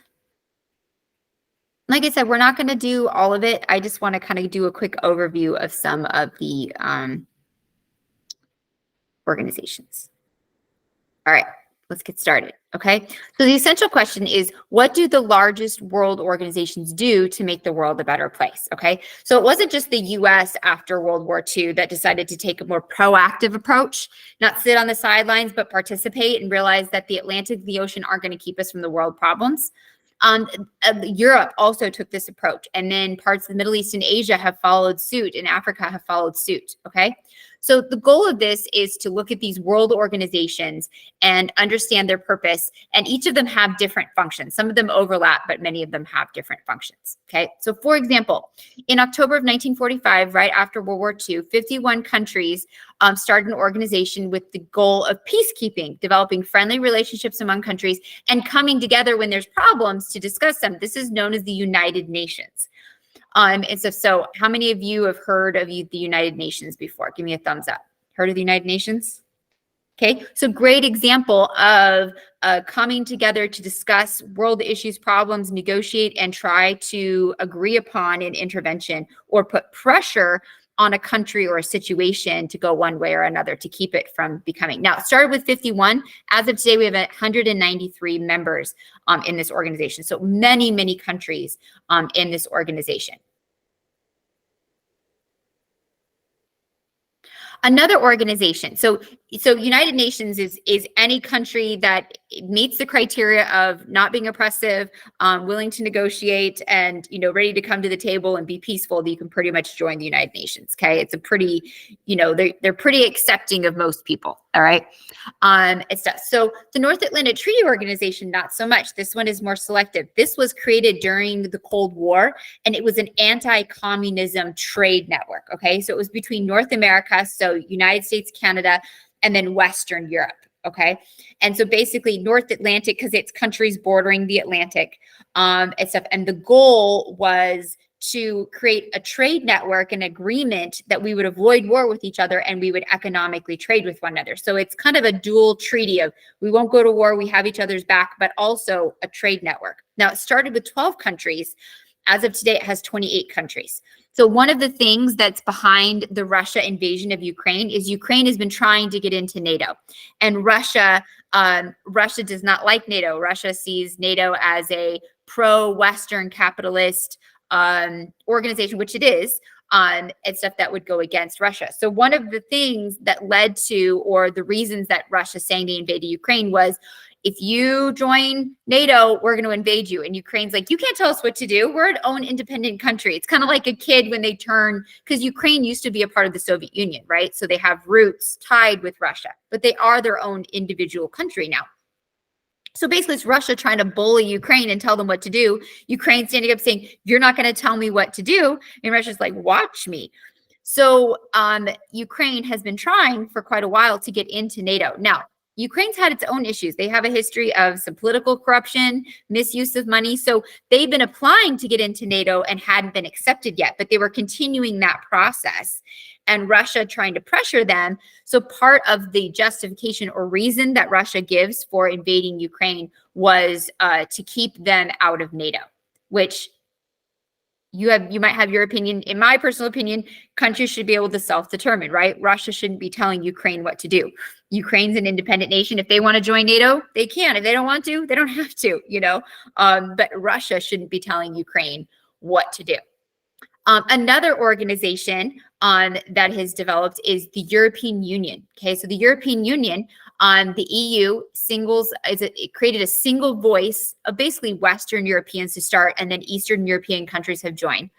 Like I said, we're not going to do all of it. I just want to kind of do a quick overview of some of the organizations. All right, let's get started. Okay, so the essential question is, what do the largest world organizations do to make the world a better place? Okay, so it wasn't just the US after World War II that decided to take a more proactive approach, not sit on the sidelines, but participate and realize that the Atlantic, the ocean aren't going to keep us from the world problems. Europe also took this approach, and then parts of the Middle East and Asia have followed suit, and Africa have followed suit. Okay, so the goal of this is to look at these world organizations and understand their purpose, and each of them have different functions. Some of them overlap, but many of them have different functions. Okay, so for example, in October of 1945, right after World War II, 51 countries started an organization with the goal of peacekeeping, developing friendly relationships among countries, and coming together when there's problems to discuss them. This is known as the United Nations. And so how many of you have heard of the United Nations before? Give me a thumbs up. Heard of the United Nations? Okay, so great example of coming together to discuss world issues, problems, negotiate, and try to agree upon an intervention or put pressure on a country or a situation to go one way or another to keep it from becoming. Now, it started with 51. As of today, we have 193 members in this organization. So many, many countries in this organization. Another organization. So United Nations is any country that meets the criteria of not being oppressive, willing to negotiate, and ready to come to the table and be peaceful. That you can pretty much join the United Nations. Okay, it's a pretty, they're pretty accepting of most people. All right, so the North Atlantic Treaty Organization, not so much. This one is more selective. This was created during the Cold War, and it was an anti-communism trade network. Okay, so it was between North America, so United States, Canada, and then Western Europe. Okay, and so basically North Atlantic, because it's countries bordering the Atlantic and stuff. And the goal was to create a trade network, an agreement that we would avoid war with each other and we would economically trade with one another. So it's kind of a dual treaty of we won't go to war, we have each other's back, but also a trade network. Now, it started with 12 countries. As of today, it has 28 countries. So one of the things that's behind the Russia invasion of Ukraine is Ukraine has been trying to get into NATO. And Russia does not like NATO. Russia sees NATO as a pro-Western capitalist organization, which it is, and stuff that would go against Russia. So one of the things that led to, or the reasons that Russia saying they invaded Ukraine was, if you join NATO, we're going to invade you. And Ukraine's like, you can't tell us what to do. We're an own independent country. It's kind of like a kid when they turn, because Ukraine used to be a part of the Soviet Union, right? So they have roots tied with Russia, but they are their own individual country now. So basically, it's Russia trying to bully Ukraine and tell them what to do. Ukraine standing up saying, you're not going to tell me what to do. And Russia's like, watch me. So Ukraine has been trying for quite a while to get into NATO. Now, Ukraine's had its own issues. They have a history of some political corruption, misuse of money. So they've been applying to get into NATO and hadn't been accepted yet, but they were continuing that process. And Russia trying to pressure them. So part of the justification or reason that Russia gives for invading Ukraine was to keep them out of NATO, which you might have your opinion. In my personal opinion, countries should be able to self-determine, right? Russia shouldn't be telling Ukraine what to do. Ukraine's an independent nation. If they want to join NATO, they can. If they don't want to, they don't have to, but Russia shouldn't be telling Ukraine what to do. Another organization that has developed is the European Union. Okay, so the European Union, the EU it created a single voice of basically Western Europeans to start, and then Eastern European countries have joined.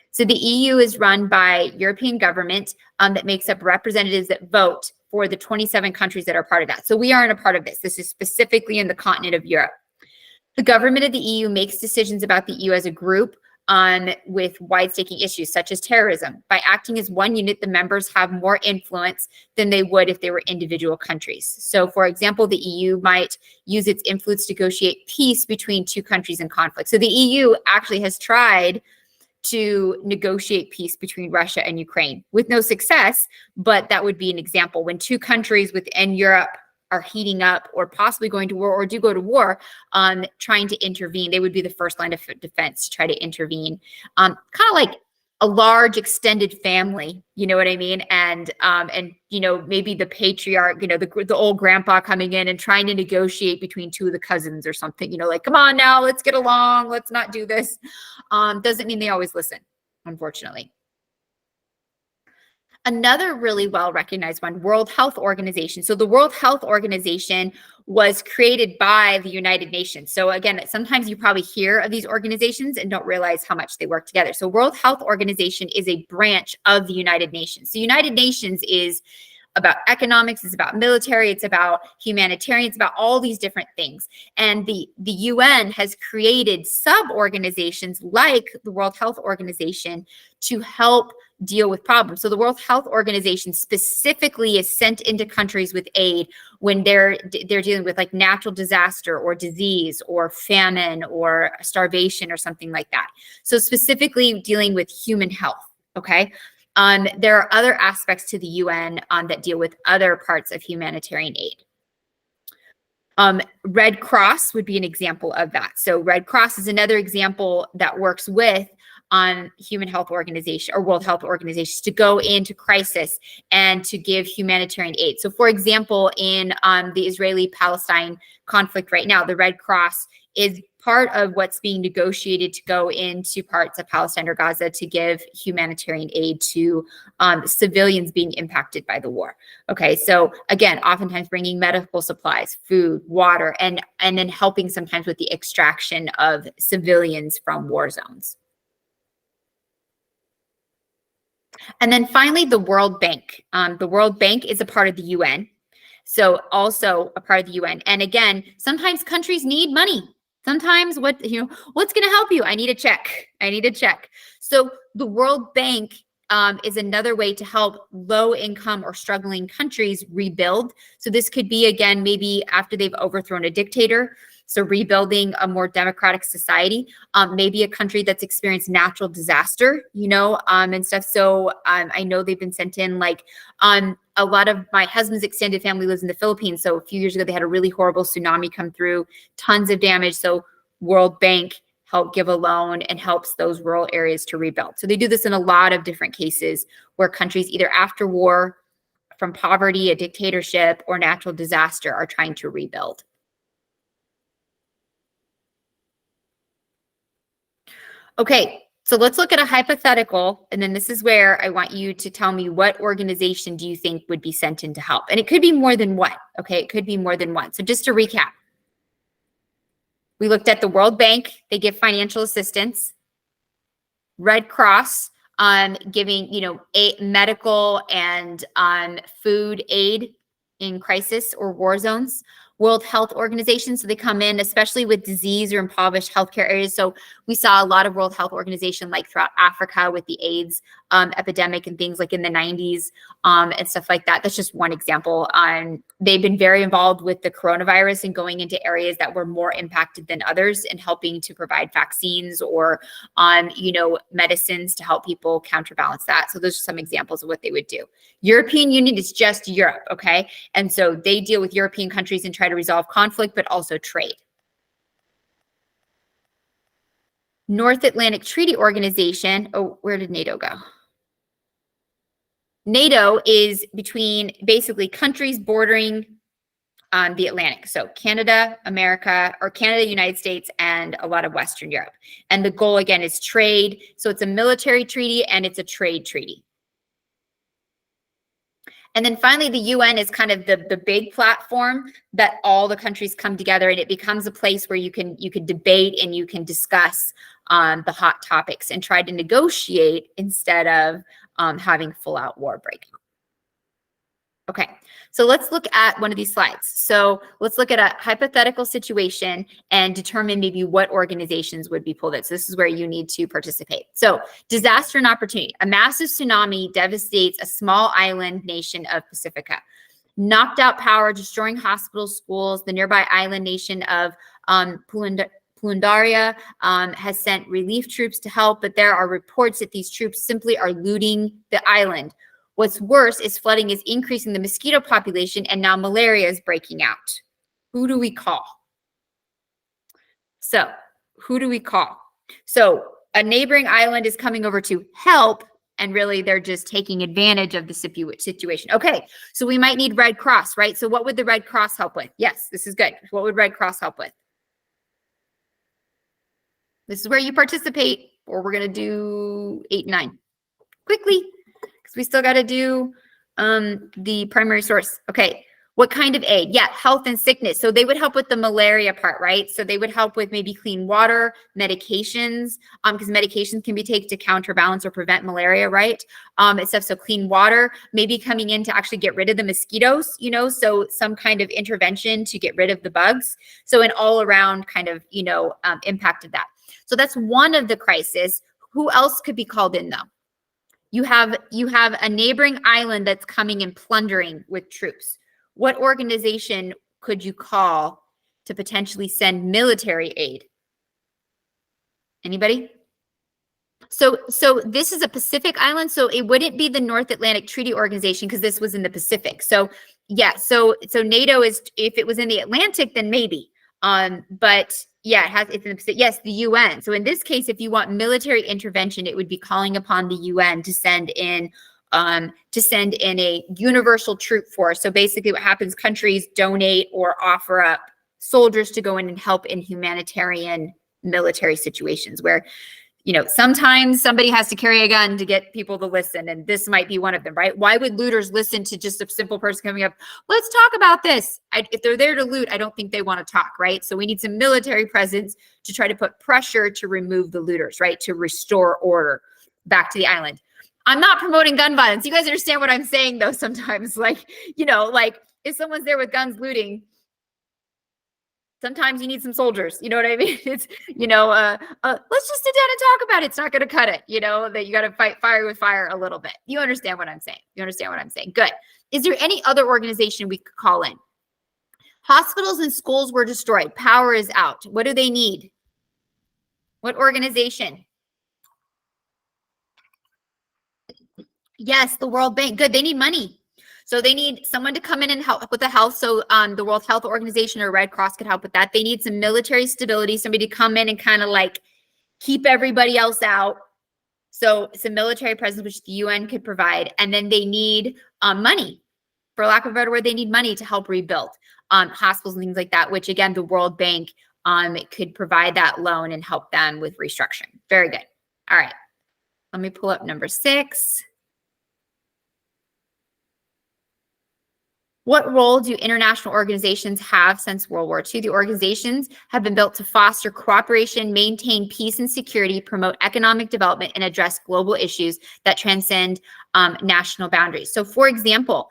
So the EU is run by European government that makes up representatives that vote for the 27 countries that are part of that. So we aren't a part of this. This is specifically in the continent of Europe. The government of the EU makes decisions about the EU as a group with wide-staking issues such as terrorism. By acting as one unit, the members have more influence than they would if they were individual countries. So, for example, the EU might use its influence to negotiate peace between two countries in conflict. So the EU actually has tried to negotiate peace between Russia and Ukraine with no success, but that would be an example. When two countries within Europe are heating up or possibly going to war or do go to war, trying to intervene, they would be the first line of defense to try to intervene. Kind of like a large extended family, you know what I mean? And maybe the patriarch, the old grandpa coming in and trying to negotiate between two of the cousins or something, like, come on now, let's get along, let's not do this. Doesn't mean they always listen, unfortunately. Another really well-recognized one, World Health Organization. So the World Health Organization was created by the United Nations. So again, sometimes you probably hear of these organizations and don't realize how much they work together. So World Health Organization is a branch of the United Nations. The United Nations is about economics, it's about military, it's about humanitarian, it's about all these different things. And the UN has created sub-organizations like the World Health Organization to help deal with problems. So the World Health Organization specifically is sent into countries with aid when they're dealing with like natural disaster or disease or famine or starvation or something like that. So specifically dealing with human health, okay? There are other aspects to the UN that deal with other parts of humanitarian aid. Red Cross would be an example of that. So Red Cross is another example that works with human health organization or World Health Organizations to go into crisis and to give humanitarian aid. So for example, in the Israeli-Palestine conflict right now, the Red Cross is part of what's being negotiated to go into parts of Palestine or Gaza to give humanitarian aid to civilians being impacted by the war. Okay, so again, oftentimes bringing medical supplies, food, water, and then helping sometimes with the extraction of civilians from war zones. And then finally, the World Bank. The World Bank is a part of the UN. So also a part of the UN. And again, sometimes countries need money. Sometimes what's going to help you? I need a check. I need a check. So the World Bank is another way to help low income or struggling countries rebuild. So this could be, again, maybe after they've overthrown a dictator. So rebuilding a more democratic society, maybe a country that's experienced natural disaster, and stuff. So I know they've been sent in, like a lot of my husband's extended family lives in the Philippines. So a few years ago, they had a really horrible tsunami come through, tons of damage. So World Bank helped give a loan and helps those rural areas to rebuild. So they do this in a lot of different cases where countries either after war, from poverty, a dictatorship, or natural disaster are trying to rebuild. Okay, So let's look at a hypothetical, and then this is where I want you to tell me what organization do you think would be sent in to help? And it could be more than one, okay? It could be more than one. So just to recap, we looked at the World Bank. They give financial assistance. Red Cross, giving, a medical and food aid in crisis or war zones. World Health Organization, so they come in, especially with disease or impoverished healthcare areas. So we saw a lot of World Health Organization, like throughout Africa with the AIDS epidemic and things like in the 90s and stuff like that. That's just one example. They've been very involved with the coronavirus and going into areas that were more impacted than others and helping to provide vaccines or, medicines to help people counterbalance that. So those are some examples of what they would do. European Union is just Europe, okay? And so they deal with European countries and try to resolve conflict, but also trade. North Atlantic Treaty Organization. Oh, where did NATO go? NATO is between basically countries bordering the Atlantic. So Canada, America, or Canada, United States, and a lot of Western Europe. And the goal, again, is trade. So it's a military treaty and it's a trade treaty. And then finally, the UN is kind of the big platform that all the countries come together, and it becomes a place where you can debate and you can discuss the hot topics and try to negotiate instead of having full out war breaking. Okay, so let's look at one of these slides. So let's look at a hypothetical situation and determine maybe what organizations would be pulled in. So this is where you need to participate. So disaster and opportunity. A massive tsunami devastates a small island nation of Pacifica. Knocked out power, destroying hospitals, schools. The nearby island nation of Pundaria has sent relief troops to help, but there are reports that these troops simply are looting the island. What's worse is flooding is increasing the mosquito population, and now malaria is breaking out. Who do we call? So who do we call? So a neighboring island is coming over to help, and really they're just taking advantage of the situation. Okay, so we might need Red Cross, right? So what would the Red Cross help with? Yes, this is good. What would Red Cross help with? This is where you participate, or we're going to do 8 and 9 quickly, because we still got to do the primary source. Okay, what kind of aid? Yeah, health and sickness. So they would help with the malaria part, right? So they would help with maybe clean water, medications, because medications can be taken to counterbalance or prevent malaria, right? And stuff. So clean water, maybe coming in to actually get rid of the mosquitoes, so some kind of intervention to get rid of the bugs. So an all around kind of, impact of that. So that's one of the crises. Who else could be called in though? You have a neighboring island that's coming and plundering with troops. What organization could you call to potentially send military aid? Anybody? So this is a Pacific island, so it wouldn't be the North Atlantic Treaty Organization because this was in the Pacific. So yeah, so NATO is, if it was in the Atlantic, then maybe. But yeah, it's in the Pacific. Yes, the UN. So in this case, if you want military intervention, it would be calling upon the UN to send in a universal troop force. So basically what happens, countries donate or offer up soldiers to go in and help in humanitarian military situations where, sometimes somebody has to carry a gun to get people to listen. And this might be one of them, right? Why would looters listen to just a simple person coming up? Let's talk about this. If they're there to loot, I don't think they want to talk, right? So we need some military presence to try to put pressure to remove the looters, right? To restore order back to the island. I'm not promoting gun violence. You guys understand what I'm saying though sometimes, like if someone's there with guns looting, sometimes you need some soldiers, you know what I mean? It's, let's just sit down and talk about it. It's not going to cut it, that you got to fight fire with fire a little bit. You understand what I'm saying? Good. Is there any other organization we could call in? Hospitals and schools were destroyed. Power is out. What do they need? What organization? Yes, the World Bank. Good. They need money. So they need someone to come in and help with the health. So the World Health Organization or Red Cross could help with that. They need some military stability, somebody to come in and kind of like keep everybody else out. So some military presence, which the UN could provide. And then they need money. For lack of a better word, they need money to help rebuild hospitals and things like that, which again, the World Bank could provide that loan and help them with restructuring. Very good. All right. Let me pull up number 6. What role do international organizations have since World War II? The organizations have been built to foster cooperation, maintain peace and security, promote economic development, and address global issues that transcend national boundaries. So, for example,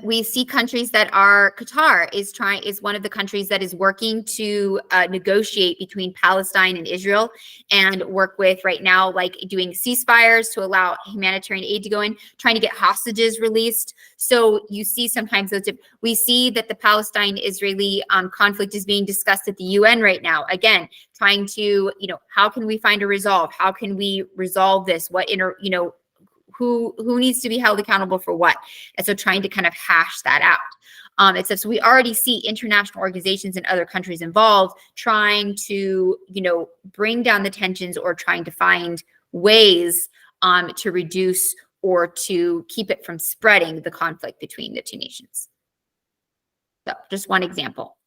we see countries that are Qatar is one of the countries that is working to negotiate between Palestine and Israel and work with right now, like doing ceasefires to allow humanitarian aid to go in, trying to get hostages released. So you see sometimes we see that the Palestine-Israeli conflict is being discussed at the UN right now. Again, trying to, how can we find a resolve? How can we resolve this? Who needs to be held accountable for what? And so trying to kind of hash that out. It says so we already see international organizations in other countries involved trying to, bring down the tensions or trying to find ways to reduce or to keep it from spreading the conflict between the two nations. So just one example.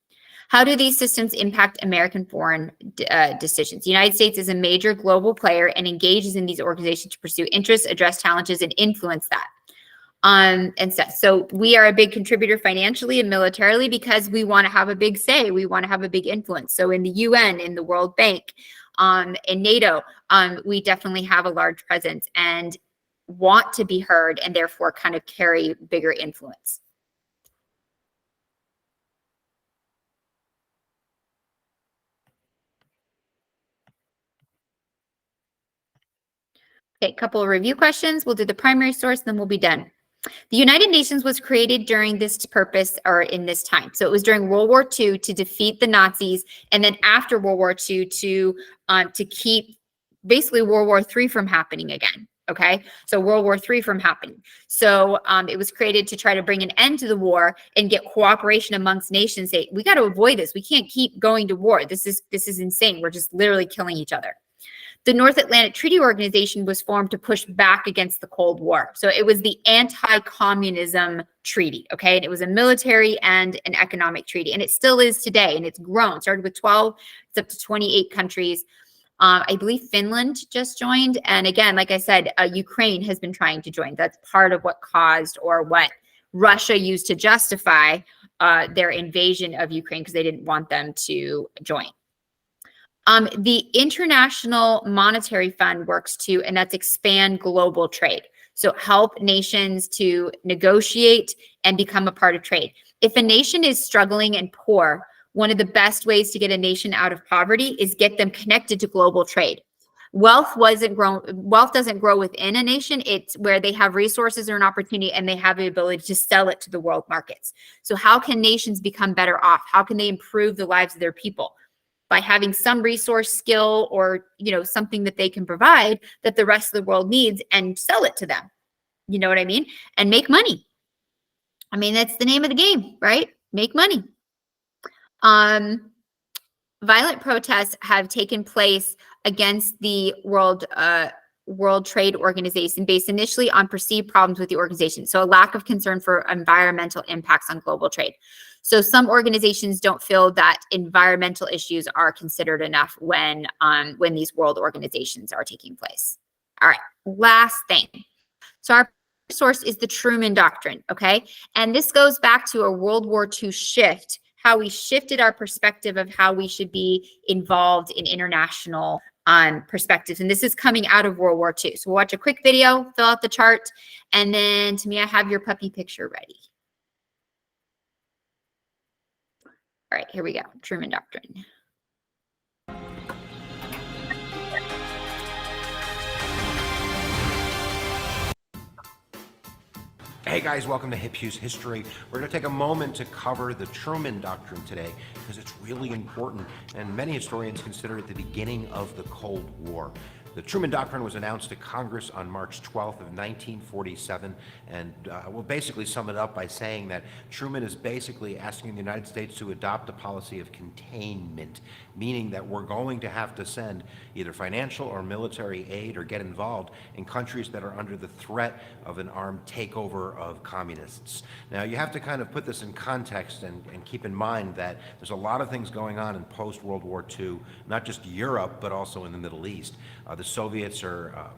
How do these systems impact American foreign decisions? The United States is a major global player and engages in these organizations to pursue interests, address challenges, and influence that. And so we are a big contributor financially and militarily because we want to have a big say. We want to have a big influence. So in the UN, in the World Bank, in NATO, we definitely have a large presence and want to be heard and therefore kind of carry bigger influence. Okay, a couple of review questions. We'll do the primary source, then we'll be done. The United Nations was created during this purpose or in this time. So it was during World War II to defeat the Nazis, and then after World War II to keep basically World War III from happening again. Okay, so World War III from happening. So it was created to try to bring an end to the war and get cooperation amongst nations. Say, we got to avoid this. We can't keep going to war. This is insane. We're just literally killing each other. The North Atlantic Treaty Organization was formed to push back against the Cold War. So it was the anti-communism treaty, okay? And it was a military and an economic treaty, and it still is today, and it's grown. It started with 12, it's up to 28 countries. I believe Finland just joined. And again, like I said, Ukraine has been trying to join. That's part of what caused or what Russia used to justify their invasion of Ukraine because they didn't want them to join. The International Monetary Fund works to, and that's expand global trade. So help nations to negotiate and become a part of trade. If a nation is struggling and poor, one of the best ways to get a nation out of poverty is get them connected to global trade. Wealth doesn't grow within a nation. It's where they have resources or an opportunity and they have the ability to sell it to the world markets. So how can nations become better off? How can they improve the lives of their people? By having some resource, skill, or something that they can provide that the rest of the world needs and sell it to them. You know what I mean? And make money. I mean, that's the name of the game, right? Make money. Violent protests have taken place against the World Trade Organization based initially on perceived problems with the organization. So a lack of concern for environmental impacts on global trade. So some organizations don't feel that environmental issues are considered enough when these world organizations are taking place. All right, last thing. So our source is the Truman Doctrine, okay? And this goes back to a World War II shift, how we shifted our perspective of how we should be involved in international perspectives. And this is coming out of World War II. So we'll watch a quick video, fill out the chart, and then Tamia, have your puppy picture ready. All right, here we go. Truman Doctrine. Hey guys, welcome to Hip Hughes History. We're going to take a moment to cover the Truman Doctrine today because it's really important, and many historians consider it the beginning of the Cold War. The Truman Doctrine was announced to Congress on March 12th of 1947, and we'll basically sum it up by saying that Truman is basically asking the United States to adopt a policy of containment, meaning that we're going to have to send either financial or military aid or get involved in countries that are under the threat of an armed takeover of communists. Now, you have to kind of put this in context and keep in mind that there's a lot of things going on in post-World War II, not just Europe, but also in the Middle East. The Soviets are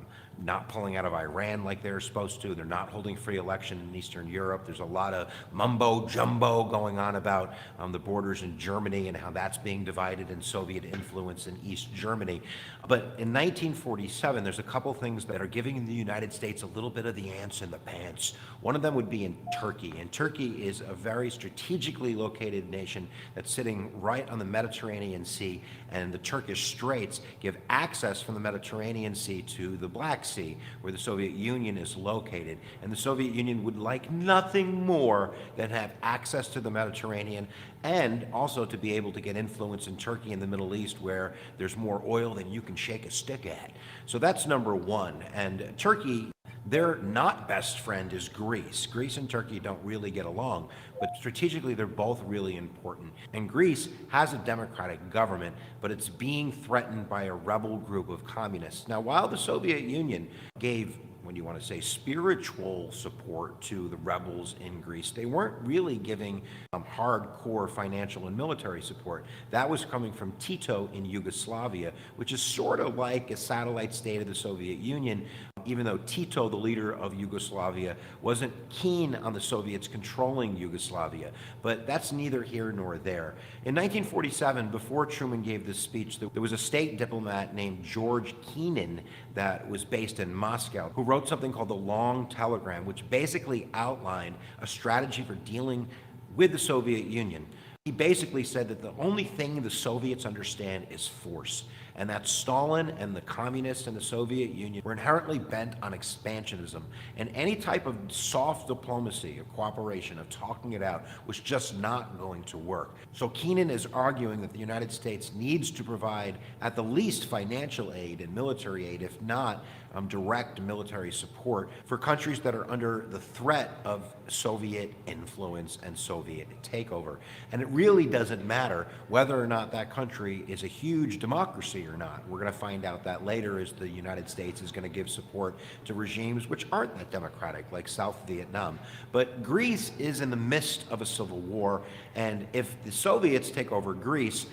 not pulling out of Iran like they're supposed to. They're not holding free election in Eastern Europe. There's a lot of mumbo jumbo going on about the borders in Germany and how that's being divided and Soviet influence in East Germany. But in 1947, there's a couple things that are giving the United States a little bit of the ants in the pants. One of them would be in Turkey. And Turkey is a very strategically located nation that's sitting right on the Mediterranean Sea, and the Turkish Straits give access from the Mediterranean Sea to the Black Sea, where the Soviet Union is located. And the Soviet Union would like nothing more than have access to the Mediterranean and also to be able to get influence in Turkey and the Middle East, where there's more oil than you can shake a stick at. So that's number one. And Turkey, their not best friend is Greece. Greece and Turkey don't really get along, but strategically they're both really important. And Greece has a democratic government, but it's being threatened by a rebel group of communists. Now, while the Soviet Union gave, when you want to say, spiritual support to the rebels in Greece, they weren't really giving hardcore financial and military support. That was coming from Tito in Yugoslavia, which is sort of like a satellite state of the Soviet Union, even though Tito, the leader of Yugoslavia, wasn't keen on the Soviets controlling Yugoslavia. But that's neither here nor there. In 1947, before Truman gave this speech, there was a state diplomat named George Kennan that was based in Moscow, who wrote something called the Long Telegram, which basically outlined a strategy for dealing with the Soviet Union. He basically said that the only thing the Soviets understand is force, and that Stalin and the communists and the Soviet Union were inherently bent on expansionism, and any type of soft diplomacy, of cooperation, of talking it out, was just not going to work. So Kennan is arguing that the United States needs to provide at the least financial aid and military aid, if not direct military support for countries that are under the threat of Soviet influence and Soviet takeover. And it really doesn't matter whether or not that country is a huge democracy or not. We're going to find out that later, as the United States is going to give support to regimes which aren't that democratic, like South Vietnam. But Greece is in the midst of a civil war, and if the Soviets take over Greece,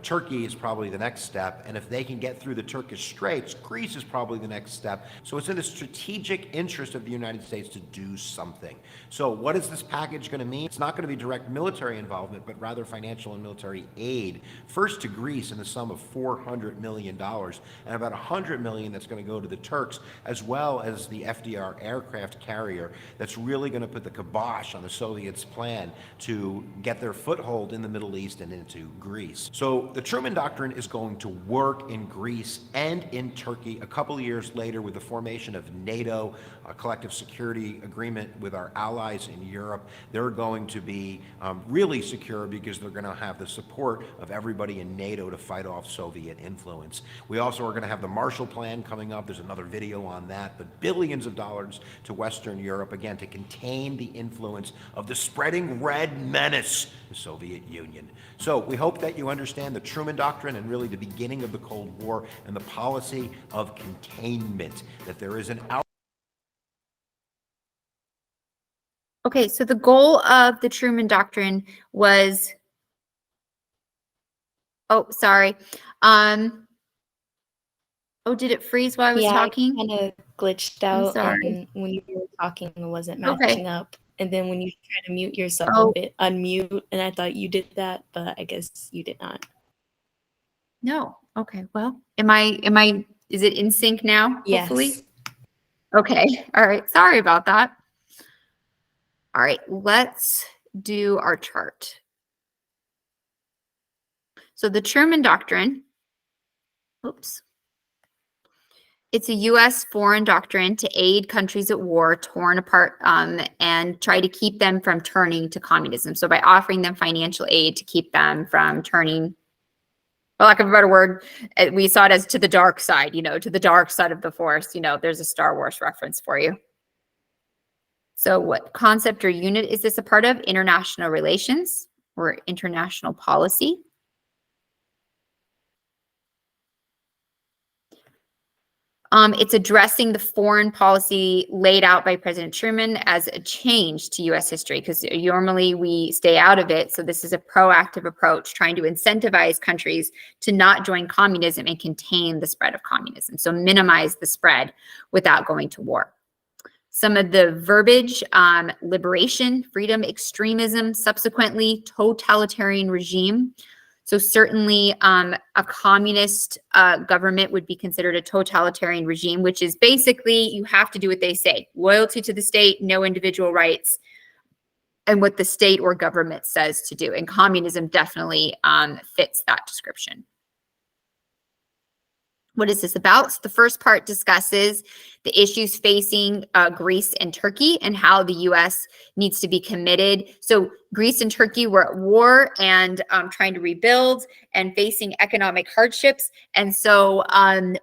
Turkey is probably the next step, and if they can get through the Turkish Straits, Greece is probably the next step. So it's in the strategic interest of the United States to do something. So what is this package going to mean? It's not going to be direct military involvement, but rather financial and military aid. First to Greece in the sum of $400 million, and about $100 million that's going to go to the Turks, as well as the FDR aircraft carrier that's really going to put the kibosh on the Soviets' plan to get their foothold in the Middle East and into Greece. So the Truman Doctrine is going to work in Greece and in Turkey a couple of years later with the formation of NATO, a collective security agreement with our allies in Europe. They're going to be really secure because they're going to have the support of everybody in NATO to fight off Soviet influence. We also are going to have the Marshall Plan coming up. There's another video on that, but billions of dollars to Western Europe, again, to contain the influence of the spreading red menace, the Soviet Union. So we hope that you understand the Truman Doctrine and really the beginning of the Cold War and the policy of containment, that there is an out. Okay, so the goal of the Truman Doctrine was, oh, sorry. Oh, did it freeze while I was talking? Yeah, kind of glitched I'm out, sorry. and when you were talking, it wasn't Okay. matching up. And then when you tried to mute yourself, Oh. it unmute, and I thought you did that, but I guess you did not. No. Okay. Well, is it in sync now? Hopefully. Yes. Okay. All right. Sorry about that. All right. Let's do our chart. So the Truman Doctrine, oops. It's a U.S. foreign doctrine to aid countries at war torn apart and try to keep them from turning to communism. So by offering them financial aid to keep them from turning, for lack of a better word, we saw it as to the dark side, to the dark side of the force. There's a Star Wars reference for you. So what concept or unit is this a part of? International relations or international policy? It's addressing the foreign policy laid out by President Truman as a change to U.S. history, because normally we stay out of it. So this is a proactive approach trying to incentivize countries to not join communism and contain the spread of communism. So minimize the spread without going to war. Some of the verbiage, liberation, freedom, extremism, subsequently totalitarian regime. So certainly a communist government would be considered a totalitarian regime, which is basically you have to do what they say. Loyalty to the state, no individual rights, and what the state or government says to do. And communism definitely fits that description. What is this about? So the first part discusses the issues facing Greece and Turkey and how the U.S. needs to be committed. So Greece and Turkey were at war and trying to rebuild and facing economic hardships. And so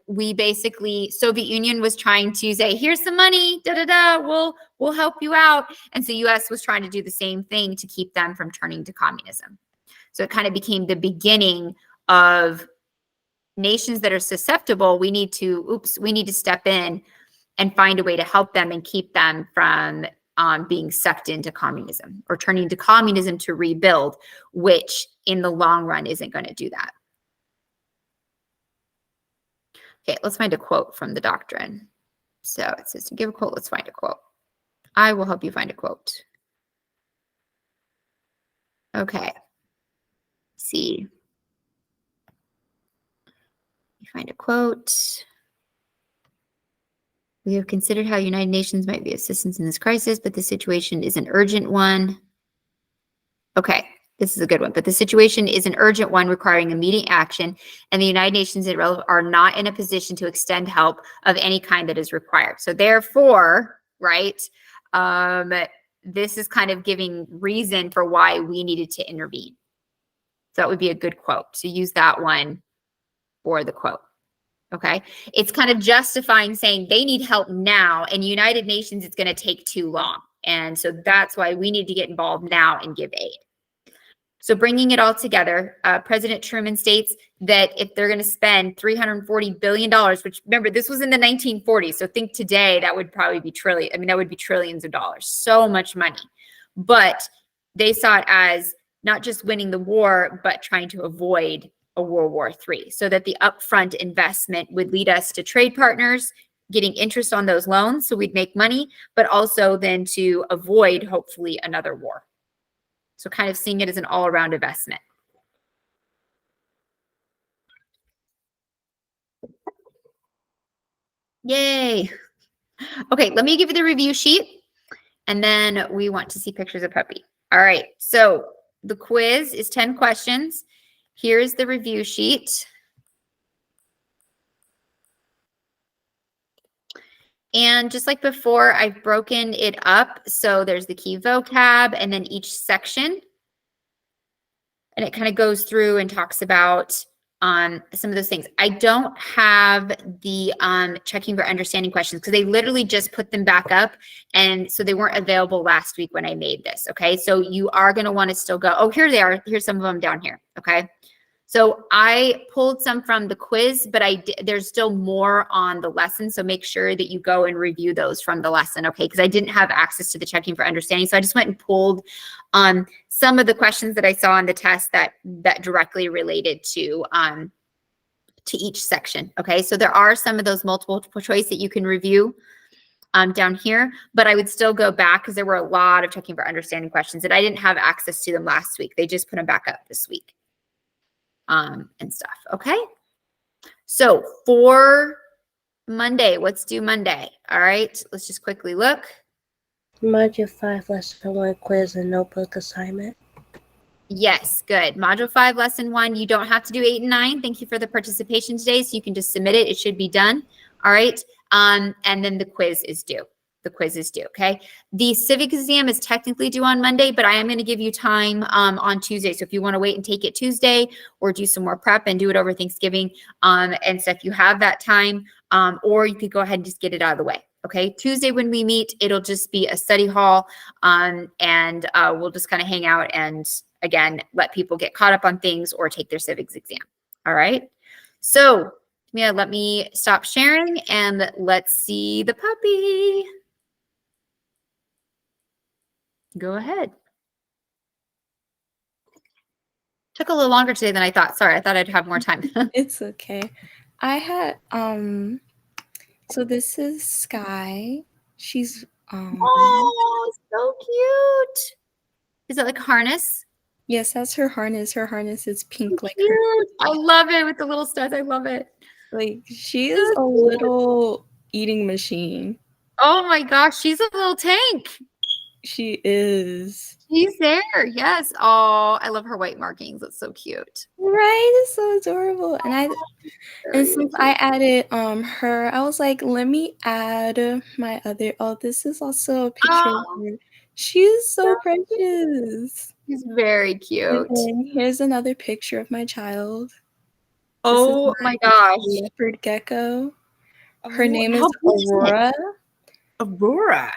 we basically, Soviet Union was trying to say, here's some money, we'll help you out. And so U.S. was trying to do the same thing to keep them from turning to communism. So it kind of became the beginning of nations that are susceptible. We need to step in and find a way to help them and keep them from being sucked into communism or turning to communism to rebuild, which in the long run isn't going to do that. Okay, let's find a quote from the doctrine. So it says to give a quote, let's find a quote. I will help you find a quote. Okay. Let's see. Find a quote. We have considered how United Nations might be of assistance in this crisis, but the situation is an urgent one. Okay, this is a good one. But the situation is an urgent one requiring immediate action, and the United Nations are not in a position to extend help of any kind that is required. So therefore, right, this is kind of giving reason for why we needed to intervene. So that would be a good quote. So use that one for the quote. Okay. It's kind of justifying saying they need help now, and United Nations, it's going to take too long. And so that's why we need to get involved now and give aid. So bringing it all together, President Truman states that if they're going to spend $340 billion, which remember, this was in the 1940s. So think today, that would probably be that would be trillions of dollars, so much money. But they saw it as not just winning the war, but trying to avoid a World War III, so that the upfront investment would lead us to trade partners, getting interest on those loans, so we'd make money, but also then to avoid, hopefully, another war. So kind of seeing it as an all-around investment. Yay. Okay, let me give you the review sheet, and then we want to see pictures of puppy. All right, so the quiz is 10 questions. Here's the review sheet. And just like before, I've broken it up. So there's the key vocab and then each section. And it kind of goes through and talks about some of those things. I don't have the checking for understanding questions because they literally just put them back up. And so they weren't available last week when I made this. Okay, so you are going to want to still go. Oh, here they are. Here's some of them down here. Okay. So I pulled some from the quiz, but there's still more on the lesson. So make sure that you go and review those from the lesson, okay? Because I didn't have access to the checking for understanding. So I just went and pulled some of the questions that I saw on the test that directly related to each section, okay? So there are some of those multiple choice that you can review down here, but I would still go back because there were a lot of checking for understanding questions and I didn't have access to them last week. They just put them back up this week. And stuff. Okay. So for Monday, let's do Monday. All right. Let's just quickly look. Module 5, Lesson 1 quiz and notebook assignment. Yes. Good. Module 5, Lesson 1. You don't have to do 8 and 9. Thank you for the participation today. So you can just submit it. It should be done. All right. And then the quiz is due. The quiz is due, okay? The civic exam is technically due on Monday, but I am going to give you time on Tuesday. So if you want to wait and take it Tuesday or do some more prep and do it over Thanksgiving and stuff, you have that time, or you could go ahead and just get it out of the way, okay? Tuesday when we meet, it'll just be a study hall and we'll just kind of hang out and, again, let people get caught up on things or take their civics exam, all right? So Yeah, let me stop sharing and let's see the puppy. Go ahead. Took a little longer today than I thought. Sorry, I thought I'd have more time. It's okay. I had so this is Sky. She's Oh, so cute. Is that like harness? yes, that's her harness. Her harness is pink like her. Cute. I love it with the little studs. I love it. Like she is a little eating machine. Oh my gosh, she's a little tank. She is. She's there. Yes. Oh, I love her white markings. That's so cute. Right? It's so adorable. And since I added her, I was like, let me add my other. Oh, this is also a picture of Oh, her. She is so precious. she's very And cute. then here's another picture of my child. Oh my gosh. Leopard gecko. Her Oh, name how is big is it? Aurora. Aurora.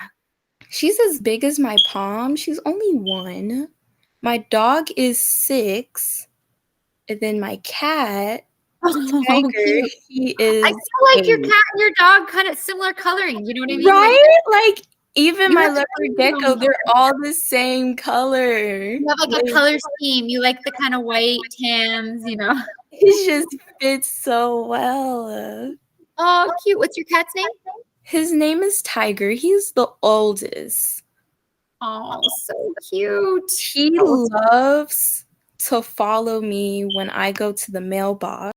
She's as big as my palm. She's only 1. My dog is 6. And then my cat, Oh, Tiger, cute. he is I feel like your 8. cat and your dog kind of similar coloring. You know what I mean? Like, Right? Like even you my have leopard gecko, they're all the same color. you have like a color scheme. You like the kind of white tams, you know. He just fits so well. Oh, cute. What's your cat's name? His name is Tiger. He's the oldest. Oh, so cute. He loves to follow me when I go to the mailbox.